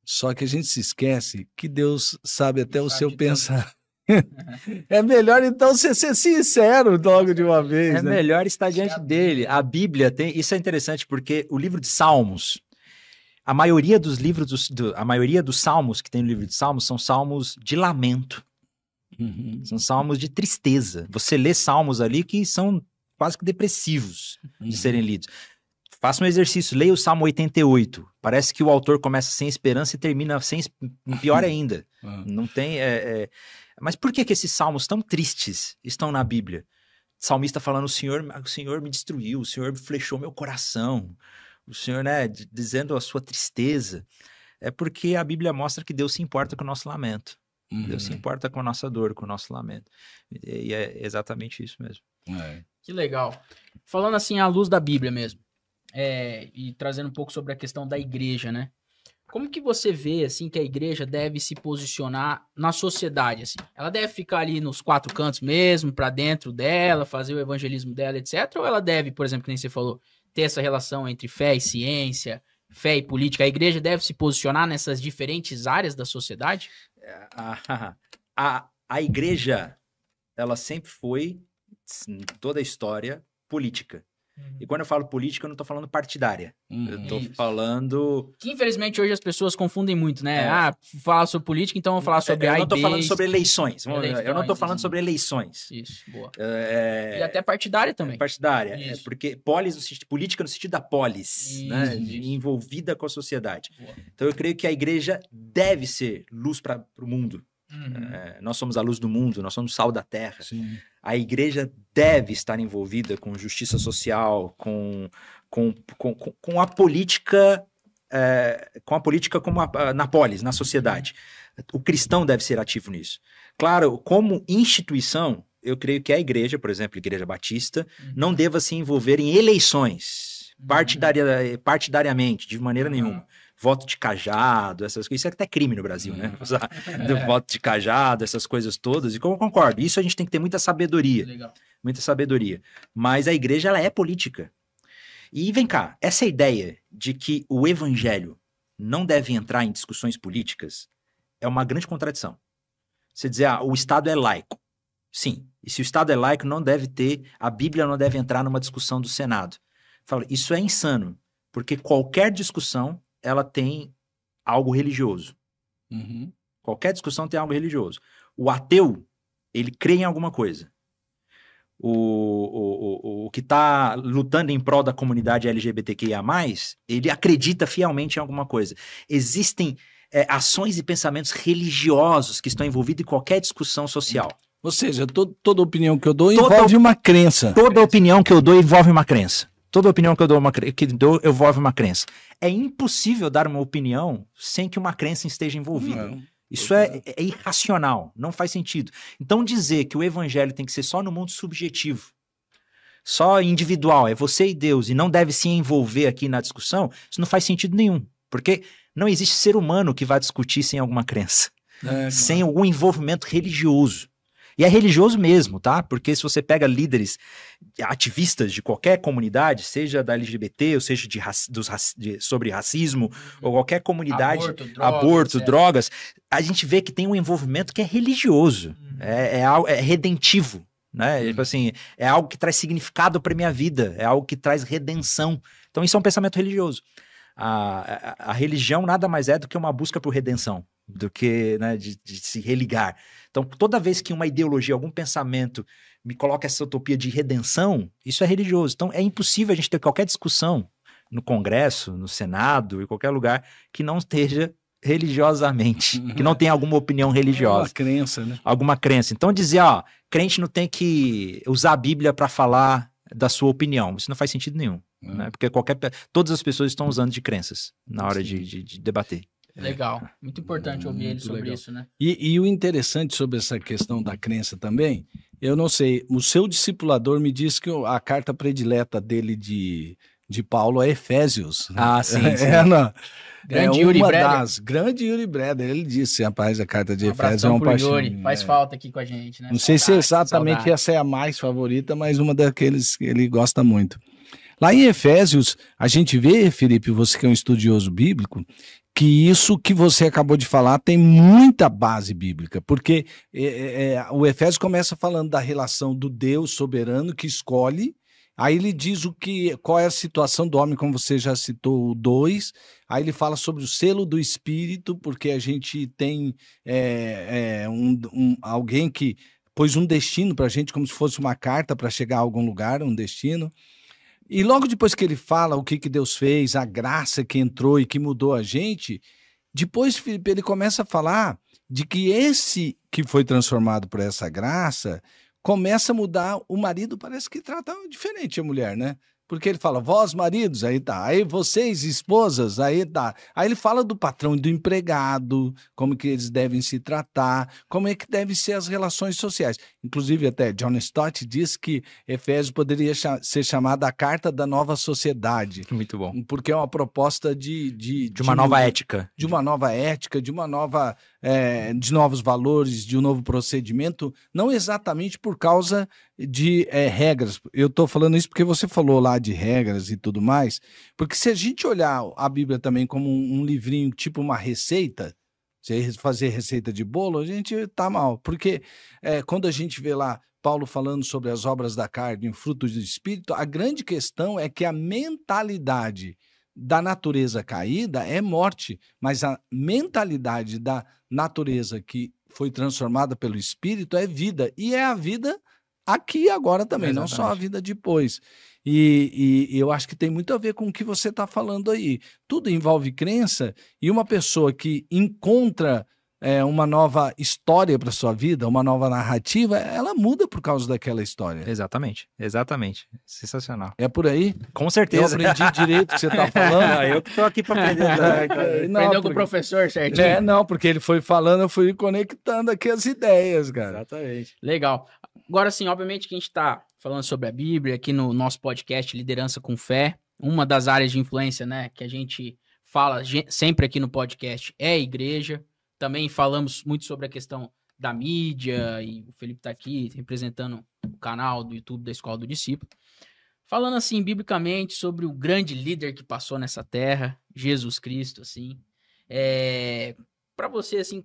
só que a gente se esquece que Deus sabe até o seu pensar. É melhor então você ser sincero logo de uma vez. É melhor estar diante dele. A Bíblia tem, isso é interessante porque o livro de Salmos, a maioria dos livros, a maioria dos salmos que tem no livro de Salmos são salmos de lamento. São salmos de tristeza. Você lê salmos ali que são quase que depressivos de serem lidos. Faça um exercício, leia o Salmo 88. Parece que o autor começa sem esperança e termina sem pior ainda. Não tem... Mas por que esses salmos tão tristes estão na Bíblia? O salmista falando, o Senhor me destruiu, o Senhor flechou meu coração. O Senhor, né, dizendo a sua tristeza. é porque a Bíblia mostra que Deus se importa com o nosso lamento. Deus se importa com a nossa dor, com o nosso lamento. E é exatamente isso mesmo. Que legal. Falando assim, à luz da Bíblia mesmo, e trazendo um pouco sobre a questão da igreja, né? Como que você vê, assim, que a igreja deve se posicionar na sociedade, assim? Ela deve ficar ali nos quatro cantos mesmo, para dentro dela, fazer o evangelismo dela, etc? Ou ela deve, por exemplo, que nem você falou, ter essa relação entre fé e ciência, fé e política? A igreja deve se posicionar nessas diferentes áreas da sociedade? A igreja, ela sempre foi, em toda a história, política. E quando eu falo política, eu não estou falando partidária. Eu estou falando... Que infelizmente hoje as pessoas confundem muito, né? Falar sobre política, então eu vou falar sobre Eu não estou falando sobre eleições. Eu não estou falando sobre eleições. Isso, boa. E até partidária também. Partidária. Porque política no sentido da polis, né? Envolvida com a sociedade. Boa. Então eu creio que a igreja deve ser luz para o mundo. Nós somos a luz do mundo, nós somos o sal da terra. Sim. A igreja deve estar envolvida com justiça social, com a política, como na polis, na sociedade. O cristão deve ser ativo nisso. Claro, como instituição, eu creio que a igreja, por exemplo, a Igreja Batista, não deva se envolver em eleições partidariamente, de maneira nenhuma. Voto de cajado, essas coisas. Isso é até crime no Brasil, né? Voto de cajado, essas coisas todas. E como eu concordo, isso a gente tem que ter muita sabedoria. Legal. Muita sabedoria. Mas a igreja, ela é política. E vem cá, essa ideia de que o evangelho não deve entrar em discussões políticas é uma grande contradição. Você dizer, o Estado é laico. Sim. E se o Estado é laico, não deve ter, a Bíblia não deve entrar numa discussão do Senado. Fala, isso é insano. Porque qualquer discussão ela tem algo religioso. Qualquer discussão tem algo religioso. O ateu, ele crê em alguma coisa. O que está lutando em prol da comunidade LGBTQIA+, ele acredita fielmente em alguma coisa. Existem ações e pensamentos religiosos que estão envolvidos em qualquer discussão social. Ou seja, toda opinião que eu dou envolve uma crença. Toda opinião que eu dou envolve uma crença. Toda opinião que eu dou envolve uma crença. É impossível dar uma opinião sem que uma crença esteja envolvida. Isso é irracional, não faz sentido. Então dizer que o evangelho tem que ser só no mundo subjetivo, só individual, é você e Deus, e não deve se envolver aqui na discussão, isso não faz sentido nenhum. Porque não existe ser humano que vá discutir sem alguma crença, sem algum envolvimento religioso. E é religioso mesmo, tá? Porque se você pega líderes ativistas de qualquer comunidade, seja da LGBT, ou seja sobre racismo, ou qualquer comunidade, aborto, drogas, a gente vê que tem um envolvimento que é religioso, é redentivo, né? Tipo assim, é algo que traz significado para minha vida, é algo que traz redenção. Então isso é um pensamento religioso. A religião nada mais é do que uma busca por redenção, do que, né, de se religar. Então, toda vez que uma ideologia, algum pensamento me coloca essa utopia de redenção, isso é religioso. Então, é impossível a gente ter qualquer discussão no Congresso, no Senado, em qualquer lugar, que não esteja religiosamente, que não tenha alguma opinião religiosa. Alguma crença, né? Alguma crença. Então, dizer, crente não tem que usar a Bíblia para falar da sua opinião. Isso não faz sentido nenhum. Né? Porque todas as pessoas estão usando de crenças na hora de debater. Legal, muito importante ouvir ele sobre isso, né? E o interessante sobre essa questão da crença também, eu não sei, o seu discipulador me disse que a carta predileta dele de Paulo é Efésios. Sim. Grande Yuri Breder. Ele disse, rapaz, a carta de Efésios é uma paixão. Yuri, faz falta aqui com a gente, né? Não sei se exatamente essa é a mais favorita, mas uma daqueles que ele gosta muito. Lá em Efésios, a gente vê, Felipe, você que é um estudioso bíblico, que isso que você acabou de falar tem muita base bíblica, porque o Efésios começa falando da relação do Deus soberano que escolhe, aí ele diz qual é a situação do homem, como você já citou, o 2, aí ele fala sobre o selo do Espírito, porque a gente tem alguém que pôs um destino para a gente, como se fosse uma carta para chegar a algum lugar, um destino. E logo depois que ele fala o que Deus fez, a graça que entrou e que mudou a gente, depois, Felipe, ele começa a falar de que esse que foi transformado por essa graça começa a mudar. O marido parece que trata diferente a mulher, né? Porque ele fala, vós maridos, aí tá. Aí vocês, esposas, aí tá. Aí ele fala do patrão e do empregado, como que eles devem se tratar, como é que devem ser as relações sociais. Inclusive até John Stott diz que Efésios poderia ser chamada a carta da nova sociedade. Muito bom. Porque é uma proposta de uma nova ética. De uma nova ética, de uma nova... de novos valores, de um novo procedimento, não exatamente por causa de regras. Eu estou falando isso porque você falou lá de regras e tudo mais, porque se a gente olhar a Bíblia também como um livrinho, tipo uma receita, se fazer receita de bolo, a gente tá mal, porque quando a gente vê lá Paulo falando sobre as obras da carne, frutos do Espírito, a grande questão é que a mentalidade da natureza caída é morte, mas a mentalidade da natureza que foi transformada pelo Espírito é vida, e é a vida aqui e agora também, não só a vida depois. E eu acho que tem muito a ver com o que você está falando aí. Tudo envolve crença, e uma pessoa que encontra uma nova história para sua vida, uma nova narrativa, ela muda por causa daquela história. Exatamente, exatamente. Sensacional. É por aí? Com certeza. Eu aprendi direito o que você está falando. Eu que estou aqui para aprender. Aprendeu com o professor certinho? Não, porque ele foi falando, eu fui conectando aqui as ideias, cara. Exatamente. Legal. Agora sim, obviamente que a gente está falando sobre a Bíblia aqui no nosso podcast Liderança com Fé. Uma das áreas de influência, né, que a gente fala sempre aqui no podcast é a igreja. Também falamos muito sobre a questão da mídia, e o Felipe está aqui representando o canal do YouTube da Escola do Discípulo. Falando assim, biblicamente, sobre o grande líder que passou nessa terra, Jesus Cristo, assim. Para você, assim,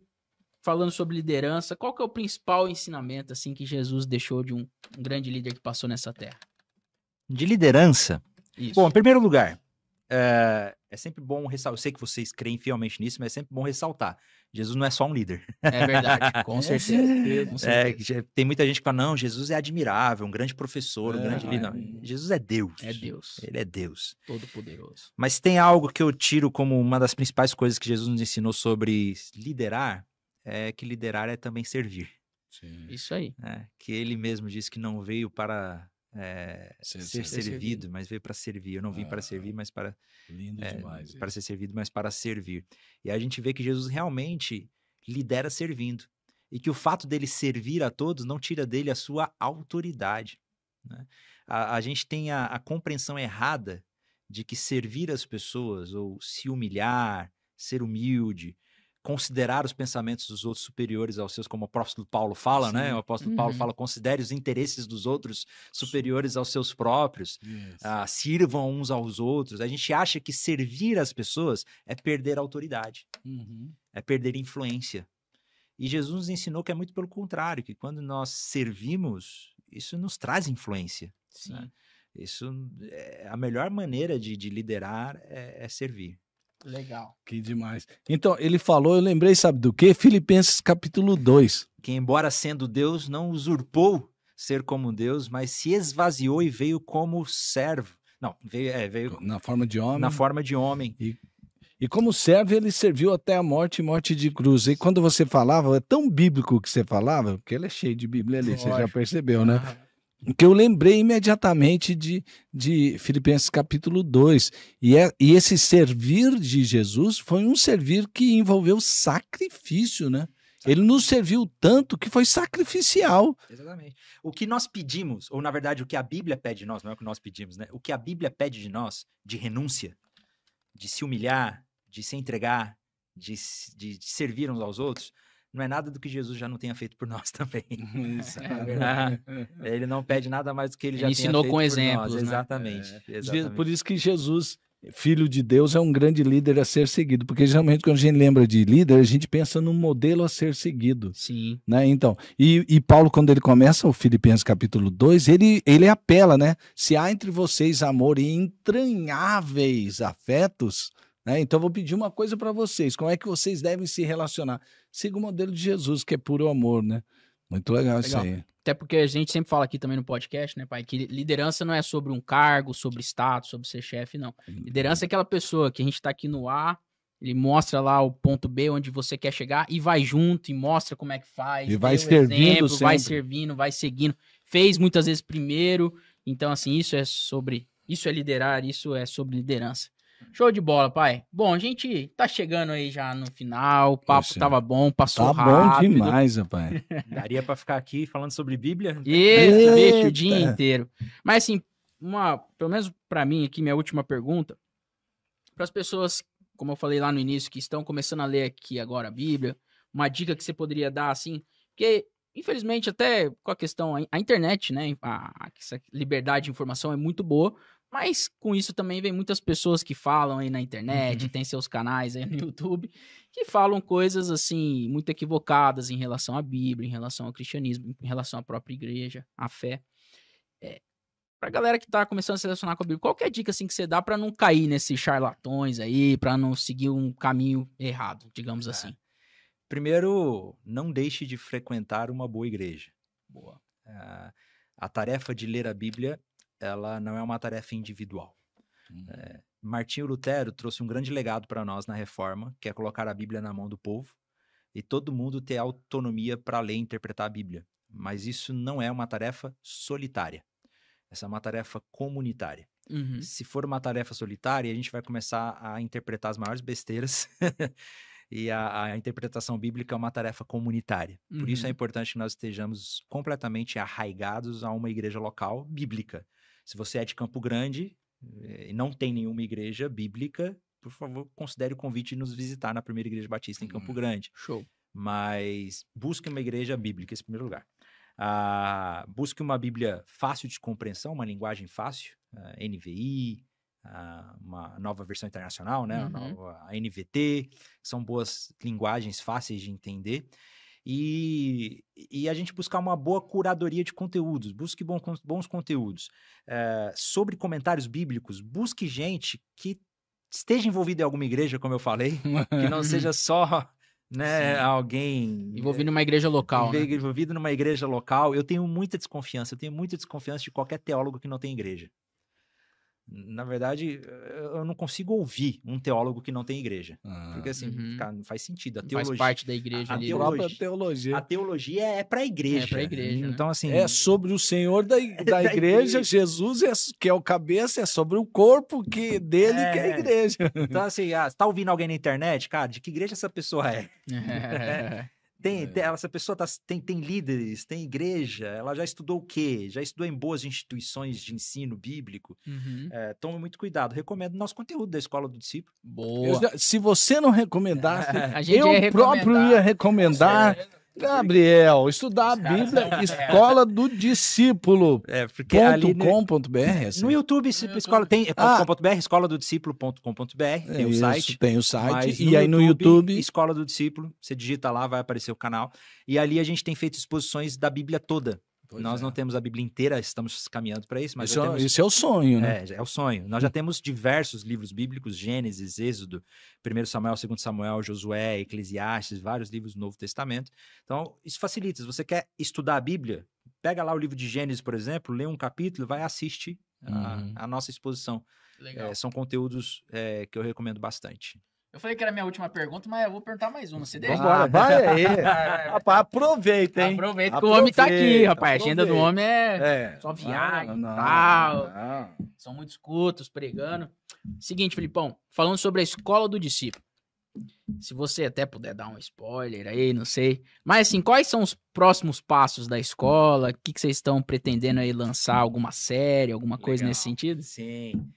falando sobre liderança, qual que é o principal ensinamento, assim, que Jesus deixou de um grande líder que passou nessa terra? De liderança? Isso. Bom, em primeiro lugar, é sempre bom ressaltar, eu sei que vocês creem fielmente nisso, mas é sempre bom ressaltar. Jesus não é só um líder. É verdade, com certeza. Com certeza. Tem muita gente que fala, não, Jesus é admirável, um grande professor, um grande líder. Não, Jesus é Deus. É Deus. Ele é Deus. Todo-poderoso. Mas tem algo que eu tiro como uma das principais coisas que Jesus nos ensinou sobre liderar, é que liderar é também servir. Sim. Isso aí. Que ele mesmo disse que não veio para... ser servido, mas veio para servir. Eu não vim para servir, mas para para ser servido, mas para servir. E aí a gente vê que Jesus realmente lidera servindo, e que o fato dele servir a todos não tira dele a sua autoridade, né? A gente tem a compreensão errada de que servir as pessoas, ou se humilhar, ser humilde, considerar os pensamentos dos outros superiores aos seus, como o apóstolo Paulo fala, sim, né? O apóstolo Paulo fala, considere os interesses dos outros superiores aos seus próprios, sirvam uns aos outros. A gente acha que servir as pessoas é perder a autoridade, é perder influência. E Jesus nos ensinou que é muito pelo contrário, que quando nós servimos, isso nos traz influência. Sim. Né? Isso a melhor maneira de liderar é servir. Legal. Que demais. Então, ele falou, eu lembrei, sabe do quê? Filipenses capítulo 2. Que embora sendo Deus, não usurpou ser como Deus, mas se esvaziou e veio como servo. Não, veio na forma de homem. Na forma de homem. E como servo, ele serviu até a morte de cruz. E quando você falava, é tão bíblico que você falava, porque ele é cheio de Bíblia ali, você já percebeu, né? Que eu lembrei imediatamente de Filipenses capítulo 2. E esse servir de Jesus foi um servir que envolveu sacrifício, né? Ele nos serviu tanto que foi sacrificial. Exatamente. O que nós pedimos, ou na verdade o que a Bíblia pede de nós, não é o que nós pedimos, né? O que a Bíblia pede de nós, de renúncia, de se humilhar, de se entregar, de servir uns aos outros, não é nada do que Jesus já não tenha feito por nós também. Isso é verdade. Ele não pede nada mais do que ele já ensinou tenha feito com por exemplos, nós. né? Exatamente. Por isso que Jesus, filho de Deus, é um grande líder a ser seguido. Porque geralmente quando a gente lembra de líder, a gente pensa num modelo a ser seguido. Sim. Né? Então, e Paulo, quando ele começa o Filipenses capítulo 2, ele apela, né? Se há entre vocês amor e entranháveis afetos... Então eu vou pedir uma coisa para vocês, como é que vocês devem se relacionar? Siga o modelo de Jesus, que é puro amor, né? Muito legal isso aí. Até porque a gente sempre fala aqui também no podcast, né, pai, que liderança não é sobre um cargo, sobre status, sobre ser chefe, não. Liderança é aquela pessoa que a gente tá aqui no A, ele mostra lá o ponto B onde você quer chegar e vai junto e mostra como é que faz. E vai servindo sempre. Vai servindo, vai seguindo. Fez muitas vezes primeiro, então assim, isso é sobre Isso é liderar, isso é sobre liderança. Show de bola, pai. Bom, a gente tá chegando aí já no final, o papo tava bom, passou rápido. Tá bom demais, rapaz. Daria pra ficar aqui falando sobre Bíblia? Isso, bicho, o dia inteiro. Mas assim, pelo menos pra mim aqui, minha última pergunta, para as pessoas, como eu falei lá no início, que estão começando a ler aqui agora a Bíblia, uma dica que você poderia dar, assim, porque, infelizmente, até com a questão, a internet, né, essa liberdade de informação é muito boa, mas com isso também vem muitas pessoas que falam aí na internet, tem seus canais aí no YouTube, que falam coisas, assim, muito equivocadas em relação à Bíblia, em relação ao cristianismo, em relação à própria igreja, à fé. Pra galera que tá começando a se relacionar com a Bíblia, qual que é a dica, assim, que você dá pra não cair nesses charlatões aí, pra não seguir um caminho errado, digamos assim? Primeiro, não deixe de frequentar uma boa igreja. Boa. A tarefa de ler a Bíblia, ela não é uma tarefa individual. Martinho Lutero trouxe um grande legado para nós na Reforma, que é colocar a Bíblia na mão do povo e todo mundo ter autonomia para ler e interpretar a Bíblia. Mas isso não é uma tarefa solitária. Essa é uma tarefa comunitária. Se for uma tarefa solitária, a gente vai começar a interpretar as maiores besteiras e a interpretação bíblica é uma tarefa comunitária. Por isso é importante que nós estejamos completamente arraigados a uma igreja local bíblica. Se você é de Campo Grande e não tem nenhuma igreja bíblica, por favor, considere o convite de nos visitar na primeira igreja batista em Campo Grande. Show. Mas busque uma igreja bíblica, esse é o primeiro lugar. Busque uma Bíblia fácil de compreensão, uma linguagem fácil, NVI, uma nova versão internacional, né? A NVT, são boas linguagens fáceis de entender. E a gente buscar uma boa curadoria de conteúdos, busque bons conteúdos. Sobre comentários bíblicos, busque gente que esteja envolvida em alguma igreja, como eu falei, que não seja só... né, alguém... Envolvido numa igreja local, né? Envolvido numa igreja local. Eu tenho muita desconfiança de qualquer teólogo que não tem igreja. Na verdade, eu não consigo ouvir um teólogo que não tem igreja. Porque assim, cara, não faz sentido. A teologia, faz parte da igreja ali. A teologia é pra igreja. É pra igreja, então, né? assim... É sobre o Senhor da igreja, Jesus, que é o cabeça, é sobre o corpo dele, que é a igreja. Então, assim, você tá ouvindo alguém na internet, cara, de que igreja essa pessoa é? Essa pessoa tem líderes, tem igreja, ela já estudou o quê? Já estudou em boas instituições de ensino bíblico. Tome muito cuidado. Recomendo o nosso conteúdo da Escola do Discípulo. Boa. Se você não recomendasse, eu próprio ia recomendar. Gabriel, estudar a Bíblia, Escola do Discípulo. Porque ali .com.br. Assim. No YouTube, escola tem .com.br, escoladodiscípulo.com.br, tem o site. Tem o site. E aí no YouTube, Escola do Discípulo, você digita lá, vai aparecer o canal. E ali a gente tem feito exposições da Bíblia toda. Nós não temos a Bíblia inteira, estamos caminhando para isso, mas isso é o sonho, né? É o sonho. Nós já temos diversos livros bíblicos, Gênesis, Êxodo, 1 Samuel, 2 Samuel, Josué, Eclesiastes, vários livros do Novo Testamento. Então, isso facilita. Se você quer estudar a Bíblia, pega lá o livro de Gênesis, por exemplo, lê um capítulo, vai assistir a nossa exposição. Legal. São conteúdos que eu recomendo bastante. Eu falei que era a minha última pergunta, mas eu vou perguntar mais uma. Você deixa? Vambora, vai aí. Rapaz, aproveita, hein? Aproveita que o homem tá aqui, rapaz. A agenda do homem é só viagem e tal. São muitos cultos pregando. Seguinte, Filipão, falando sobre a Escola do Discípulo. Se você até puder dar um spoiler aí, não sei. Mas assim, quais são os próximos passos da escola? O que vocês estão pretendendo aí lançar? Alguma série, alguma coisa nesse sentido? Sim.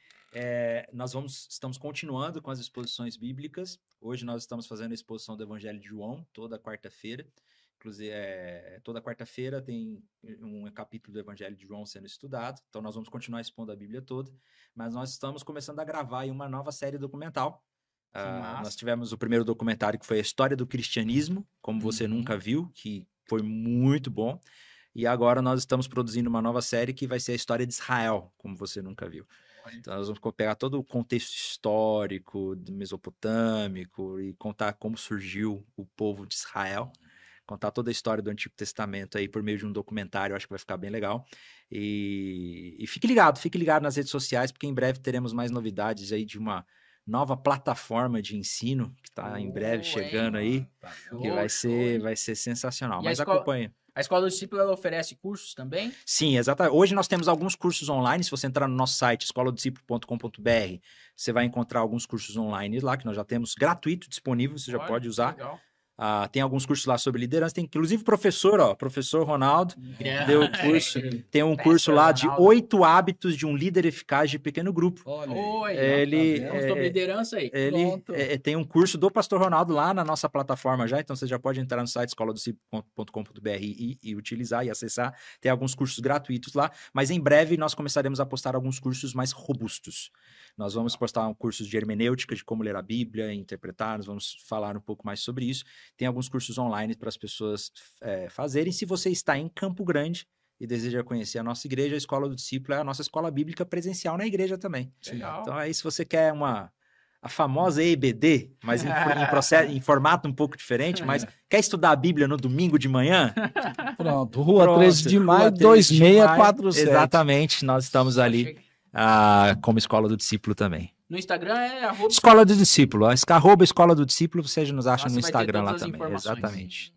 Nós estamos continuando com as exposições bíblicas. Hoje nós estamos fazendo a exposição do Evangelho de João, toda quarta-feira. Inclusive, toda quarta-feira tem um capítulo do Evangelho de João sendo estudado. Então, nós vamos continuar expondo a Bíblia toda. Mas nós estamos começando a gravar aí uma nova série documental. Nós tivemos o primeiro documentário, que foi a História do Cristianismo, como você nunca viu, que foi muito bom. E agora nós estamos produzindo uma nova série que vai ser a História de Israel, como você nunca viu. Então, nós vamos pegar todo o contexto histórico do mesopotâmico e contar como surgiu o povo de Israel, contar toda a história do Antigo Testamento aí por meio de um documentário. Eu acho que vai ficar bem legal. E fique ligado nas redes sociais, porque em breve teremos mais novidades aí de uma nova plataforma de ensino que está em breve chegando aí, que vai ser sensacional. Mas acompanha. A Escola do Discípulo, ela oferece cursos também? Sim, exatamente. Hoje nós temos alguns cursos online. Se você entrar no nosso site, escoladodiscipulo.com.br, você vai encontrar alguns cursos online lá, que nós já temos gratuito disponível, você já pode usar. Legal. Tem alguns cursos lá sobre liderança. Tem inclusive professor Ronaldo, deu curso. Tem um curso lá de 8 hábitos de um líder eficaz de pequeno grupo. Olha, ele sobre liderança aí. Ele tem um curso do pastor Ronaldo lá na nossa plataforma já, então você já pode entrar no site escoladodiscipulo.com.br e utilizar e acessar. Tem alguns cursos gratuitos lá, mas em breve nós começaremos a postar alguns cursos mais robustos. Nós vamos postar um curso de hermenêutica, de como ler a Bíblia, interpretar, nós vamos falar um pouco mais sobre isso. Tem alguns cursos online para as pessoas fazerem. Se você está em Campo Grande e deseja conhecer a nossa igreja, a Escola do Discípulo é a nossa escola bíblica presencial na igreja também. Legal. Então aí, se você quer a famosa EBD, mas em formato um pouco diferente, mas quer estudar a Bíblia no domingo de manhã? Pronto, Rua 13 de Maio, 2647. Exatamente, nós estamos ali como Escola do Discípulo também. No Instagram é Escola do Discípulo. Escola do Discípulo, você já nos acha no Instagram lá também. Exatamente.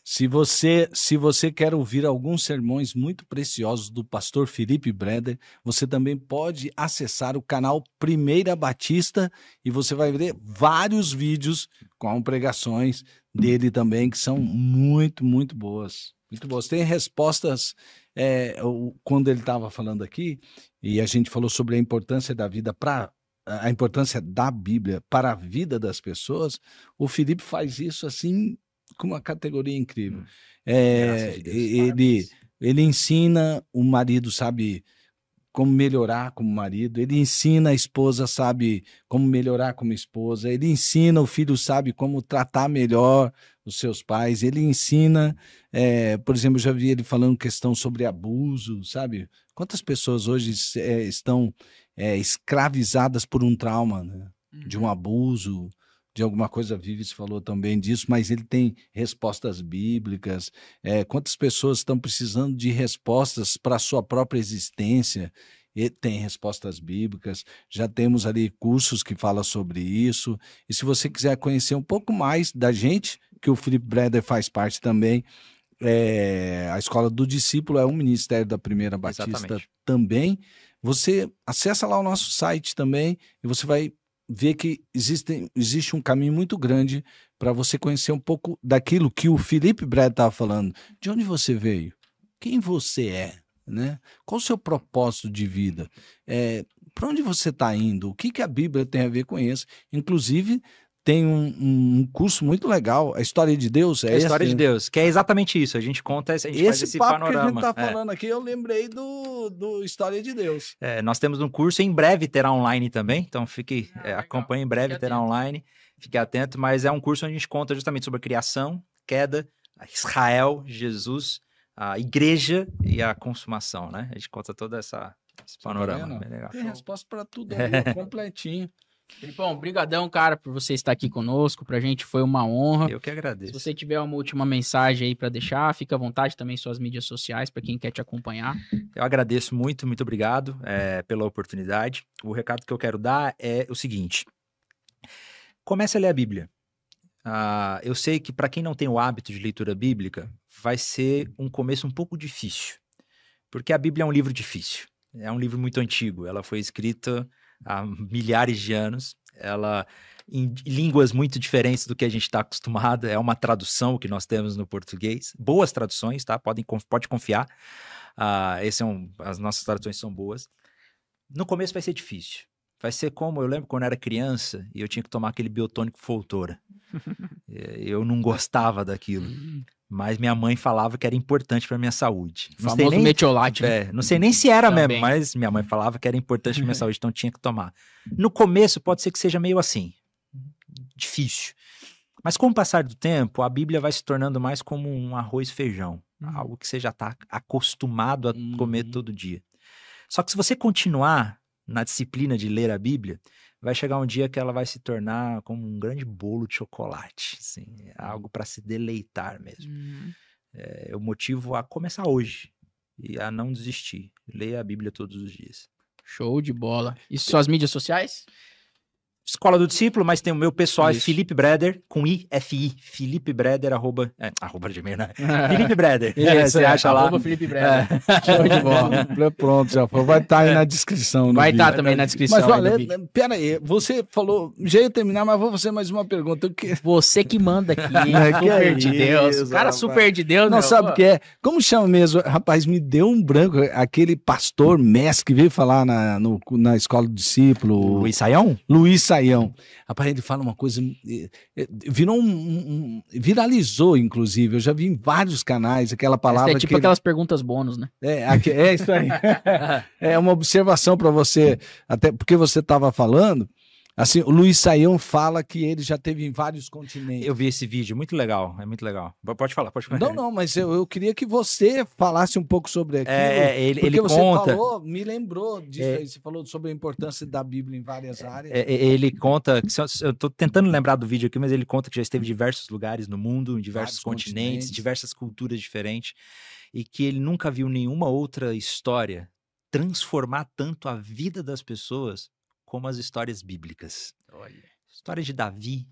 Se você quer ouvir alguns sermões muito preciosos do pastor Felipe Breder, você também pode acessar o canal Primeira Batista e você vai ver vários vídeos com pregações dele também, que são muito, muito boas. Muito boas. Tem respostas, quando ele estava falando aqui, e a gente falou sobre a importância da vida a importância da Bíblia para a vida das pessoas, o Felipe faz isso assim com uma categoria incrível. Ele ensina o marido, sabe, como melhorar como marido, ele ensina a esposa, sabe, como melhorar como esposa, ele ensina o filho, sabe, como tratar melhor os seus pais, ele ensina, por exemplo, eu já vi ele falando questão sobre abuso, sabe? Quantas pessoas hoje estão escravizadas por um trauma, né? De um abuso, de alguma coisa. Vives falou também disso, mas ele tem respostas bíblicas. Quantas pessoas estão precisando de respostas para a sua própria existência? E tem respostas bíblicas. Já temos ali cursos que falam sobre isso. E se você quiser conhecer um pouco mais da gente, que o Felipe Breder faz parte também, a Escola do Discípulo é um ministério da Primeira Batista. Exatamente. Também. Você acessa lá o nosso site também e você vai ver que existe um caminho muito grande para você conhecer um pouco daquilo que o Felipe Breder estava falando. De onde você veio? Quem você é? Né? Qual o seu propósito de vida? Para onde você está indo? O que a Bíblia tem a ver com isso? Inclusive, tem um curso muito legal, a História de Deus. A História de Deus, que é exatamente isso. A gente conta, faz esse panorama. Que a gente está falando aqui, eu lembrei do História de Deus. Nós temos um curso, em breve terá online também, então acompanhe, em breve terá online, fique atento, mas é um curso onde a gente conta justamente sobre a criação, queda, Israel, Jesus, a igreja e a consumação, né? A gente conta todo esse panorama. Bem legal. Tem resposta para tudo ali, completinho. Felipão, brigadão, cara, por você estar aqui conosco. Pra gente foi uma honra. Eu que agradeço. Se você tiver uma última mensagem aí pra deixar, fica à vontade também, suas mídias sociais, pra quem quer te acompanhar. Eu agradeço muito, muito obrigado pela oportunidade. O recado que eu quero dar é o seguinte: comece a ler a Bíblia. Eu sei que para quem não tem o hábito de leitura bíblica, vai ser um começo um pouco difícil, porque a Bíblia é um livro difícil. É um livro muito antigo. Ela foi escrita há milhares de anos, ela em línguas muito diferentes do que a gente está acostumado, é uma tradução que nós temos no português, boas traduções, tá? Pode confiar, as nossas traduções são boas. No começo vai ser difícil, vai ser como, eu lembro quando eu era criança e eu tinha que tomar aquele biotônico Foltora, eu não gostava daquilo. Mas minha mãe falava que era importante para minha saúde. Famoso metiolate, né? Não sei nem se era mesmo, mas minha mãe falava que era importante para minha saúde, então tinha que tomar. No começo pode ser que seja meio assim, difícil. Mas com o passar do tempo, a Bíblia vai se tornando mais como um arroz e feijão. Algo que você já está acostumado a comer todo dia. Só que se você continuar na disciplina de ler a Bíblia, vai chegar um dia que ela vai se tornar como um grande bolo de chocolate, assim, algo para se deleitar mesmo. Eu motivo a começar hoje e a não desistir. Leia a Bíblia todos os dias. Show de bola. E suas mídias sociais? Escola do Discípulo, mas tem o meu pessoal, Isso. é Felipe Breder, com I-F-I, Felipe Breder, arroba de e-mail, né? Felipe Breder, você acha lá. Arroba Felipe Breder. Show de bola. Pronto, já foi. Vai estar aí na descrição. Vai estar também na descrição. Mas olha, pera aí, você falou, já ia terminar, mas vou fazer mais uma pergunta. Você que manda aqui, super de Deus. Isso, cara, rapaz. Super de Deus. Não, sabe o que é? Como chama mesmo? Rapaz, me deu um branco, aquele pastor mestre que veio falar na Escola do Discípulo. Luiz Saião? Luiz Saião. Rapaz, ele fala uma coisa, virou viralizou, inclusive, eu já vi em vários canais aquela palavra. É tipo aquelas perguntas bônus, né? É isso aí. É uma observação para você, até porque você estava falando, assim, o Luiz Saião fala que ele já teve em vários continentes. Eu vi esse vídeo, muito legal, é muito legal. Pode falar. Não, mas eu queria que você falasse um pouco sobre aquilo. Ele você conta... falou, me lembrou disso aí, você falou sobre a importância da Bíblia em várias áreas. Ele conta, eu tô tentando lembrar do vídeo aqui, mas ele conta que já esteve em diversos lugares no mundo, em diversos continentes, diversas culturas diferentes, e que ele nunca viu nenhuma outra história transformar tanto a vida das pessoas como as histórias bíblicas. Olha, história de Davi,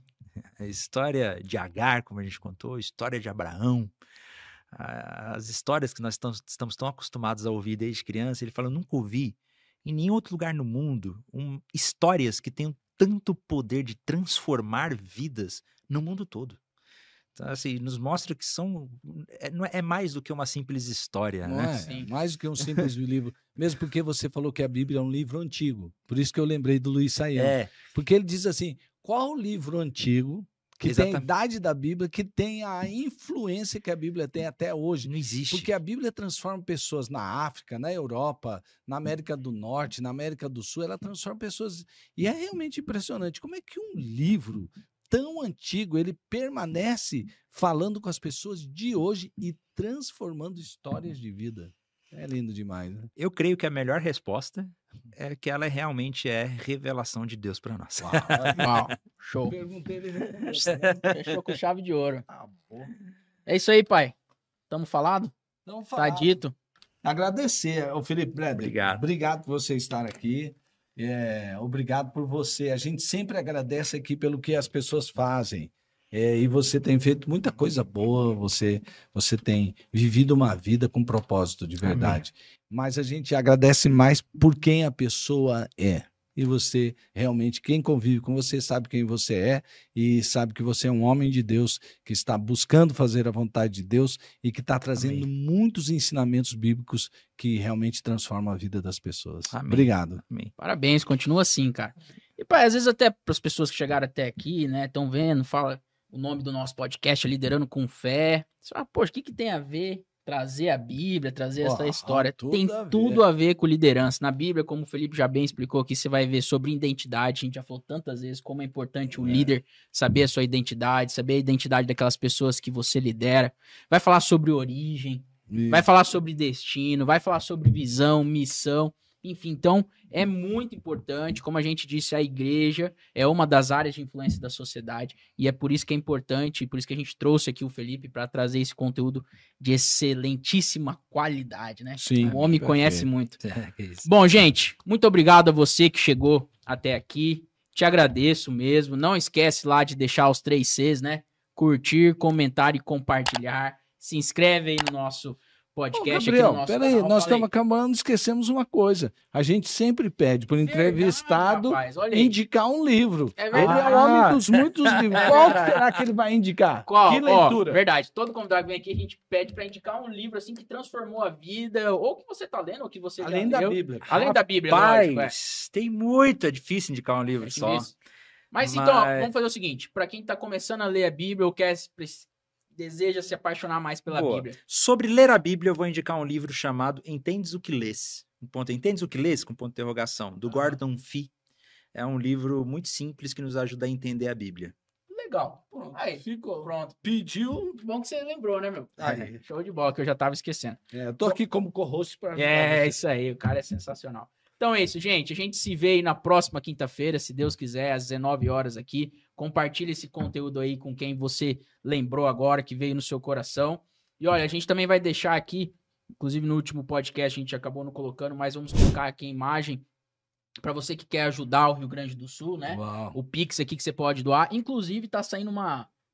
a história de Agar, como a gente contou, a história de Abraão, as histórias que nós estamos tão acostumados a ouvir desde criança. Ele fala, eu nunca ouvi em nenhum outro lugar no mundo histórias que tenham tanto poder de transformar vidas no mundo todo. Então, assim, nos mostra que é mais do que uma simples história, não né? É mais do que um simples livro. Mesmo porque você falou que a Bíblia é um livro antigo. Por isso que eu lembrei do Luiz Saião. Porque ele diz assim, qual o livro antigo que tem a idade da Bíblia, que tem a influência que a Bíblia tem até hoje? Não existe. Porque a Bíblia transforma pessoas na África, na Europa, na América do Norte, na América do Sul. Ela transforma pessoas... E é realmente impressionante. Como é que um livro tão antigo, ele permanece falando com as pessoas de hoje e transformando histórias de vida? É lindo demais, né? Eu creio que a melhor resposta é que ela realmente é revelação de Deus para nós. Uau, show. Perguntei, ele fechou com chave de ouro. É isso aí, pai. Tamo falado? Tamo falado. Tá dito. Agradecer ao Felipe Breder. Obrigado. Obrigado por você estar aqui. Obrigado por você. A gente sempre agradece aqui pelo que as pessoas fazem. E você tem feito muita coisa boa, você tem vivido uma vida com propósito de verdade. Amém. Mas a gente agradece mais por quem a pessoa é. E você, realmente, quem convive com você sabe quem você é e sabe que você é um homem de Deus que está buscando fazer a vontade de Deus e que está trazendo muitos ensinamentos bíblicos que realmente transformam a vida das pessoas. Amém. Obrigado. Amém. Parabéns, continua assim, cara. E, pai, às vezes até para as pessoas que chegaram até aqui, né, estão vendo, fala o nome do nosso podcast, Liderando com Fé. Você fala, poxa, o que tem a ver trazer a Bíblia, trazer essa história? Tem tudo a ver com liderança. Na Bíblia, como o Felipe já bem explicou aqui, você vai ver sobre identidade. A gente já falou tantas vezes como é importante o líder saber a sua identidade, saber a identidade daquelas pessoas que você lidera. Vai falar sobre origem, vai falar sobre destino, vai falar sobre visão, missão. Enfim, então é muito importante, como a gente disse, a igreja é uma das áreas de influência da sociedade e é por isso que é importante, por isso que a gente trouxe aqui o Felipe para trazer esse conteúdo de excelentíssima qualidade, né? Sim, o homem conhece muito. Bom, gente, muito obrigado a você que chegou até aqui, te agradeço mesmo, não esquece lá de deixar os 3 Cs, né? Curtir, comentar e compartilhar, se inscreve aí no nosso podcast. Gabriel, aqui no nosso peraí, canal. nós estamos acabando, esquecemos uma coisa. A gente sempre pede para o entrevistado indicar um livro. Ele é o homem dos muitos livros. Qual será que ele vai indicar? Qual? Que leitura? Verdade, todo convidado que vem aqui, a gente pede para indicar um livro assim que transformou a vida, ou que você tá lendo, ou que você Além já da leu. Bíblia. Além da Bíblia, lógico. é. Tem muito, é difícil indicar um livro só. Mas então, ó, vamos fazer o seguinte, para quem tá começando a ler a Bíblia ou deseja se apaixonar mais pela Bíblia. Sobre ler a Bíblia, eu vou indicar um livro chamado Entendes o que Lês? Entendes o que Lês? Com ponto de interrogação. Do Gordon Fee. É um livro muito simples que nos ajuda a entender a Bíblia. Legal. Aí, ficou. Pronto. Pediu. Bom que você lembrou, né, meu? Aí. Show de bola, que eu já tava esquecendo. Eu tô aqui como co-host para ajudar. É, isso aí. O cara é sensacional. Então é isso, gente. A gente se vê aí na próxima quinta-feira, se Deus quiser, às 19 horas aqui. Compartilhe esse conteúdo aí com quem você lembrou agora, que veio no seu coração. E olha, a gente também vai deixar aqui, inclusive no último podcast a gente acabou não colocando, mas vamos colocar aqui a imagem Para você que quer ajudar o Rio Grande do Sul, né? Uau. O Pix aqui que você pode doar. Inclusive, tá saindo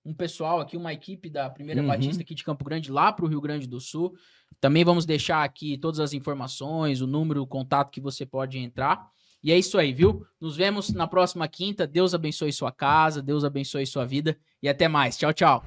um pessoal aqui, uma equipe da Primeira Batista aqui de Campo Grande lá pro Rio Grande do Sul. Também vamos deixar aqui todas as informações, o número, o contato que você pode entrar. E é isso aí, viu? Nos vemos na próxima quinta. Deus abençoe sua casa, Deus abençoe sua vida e até mais. Tchau, tchau.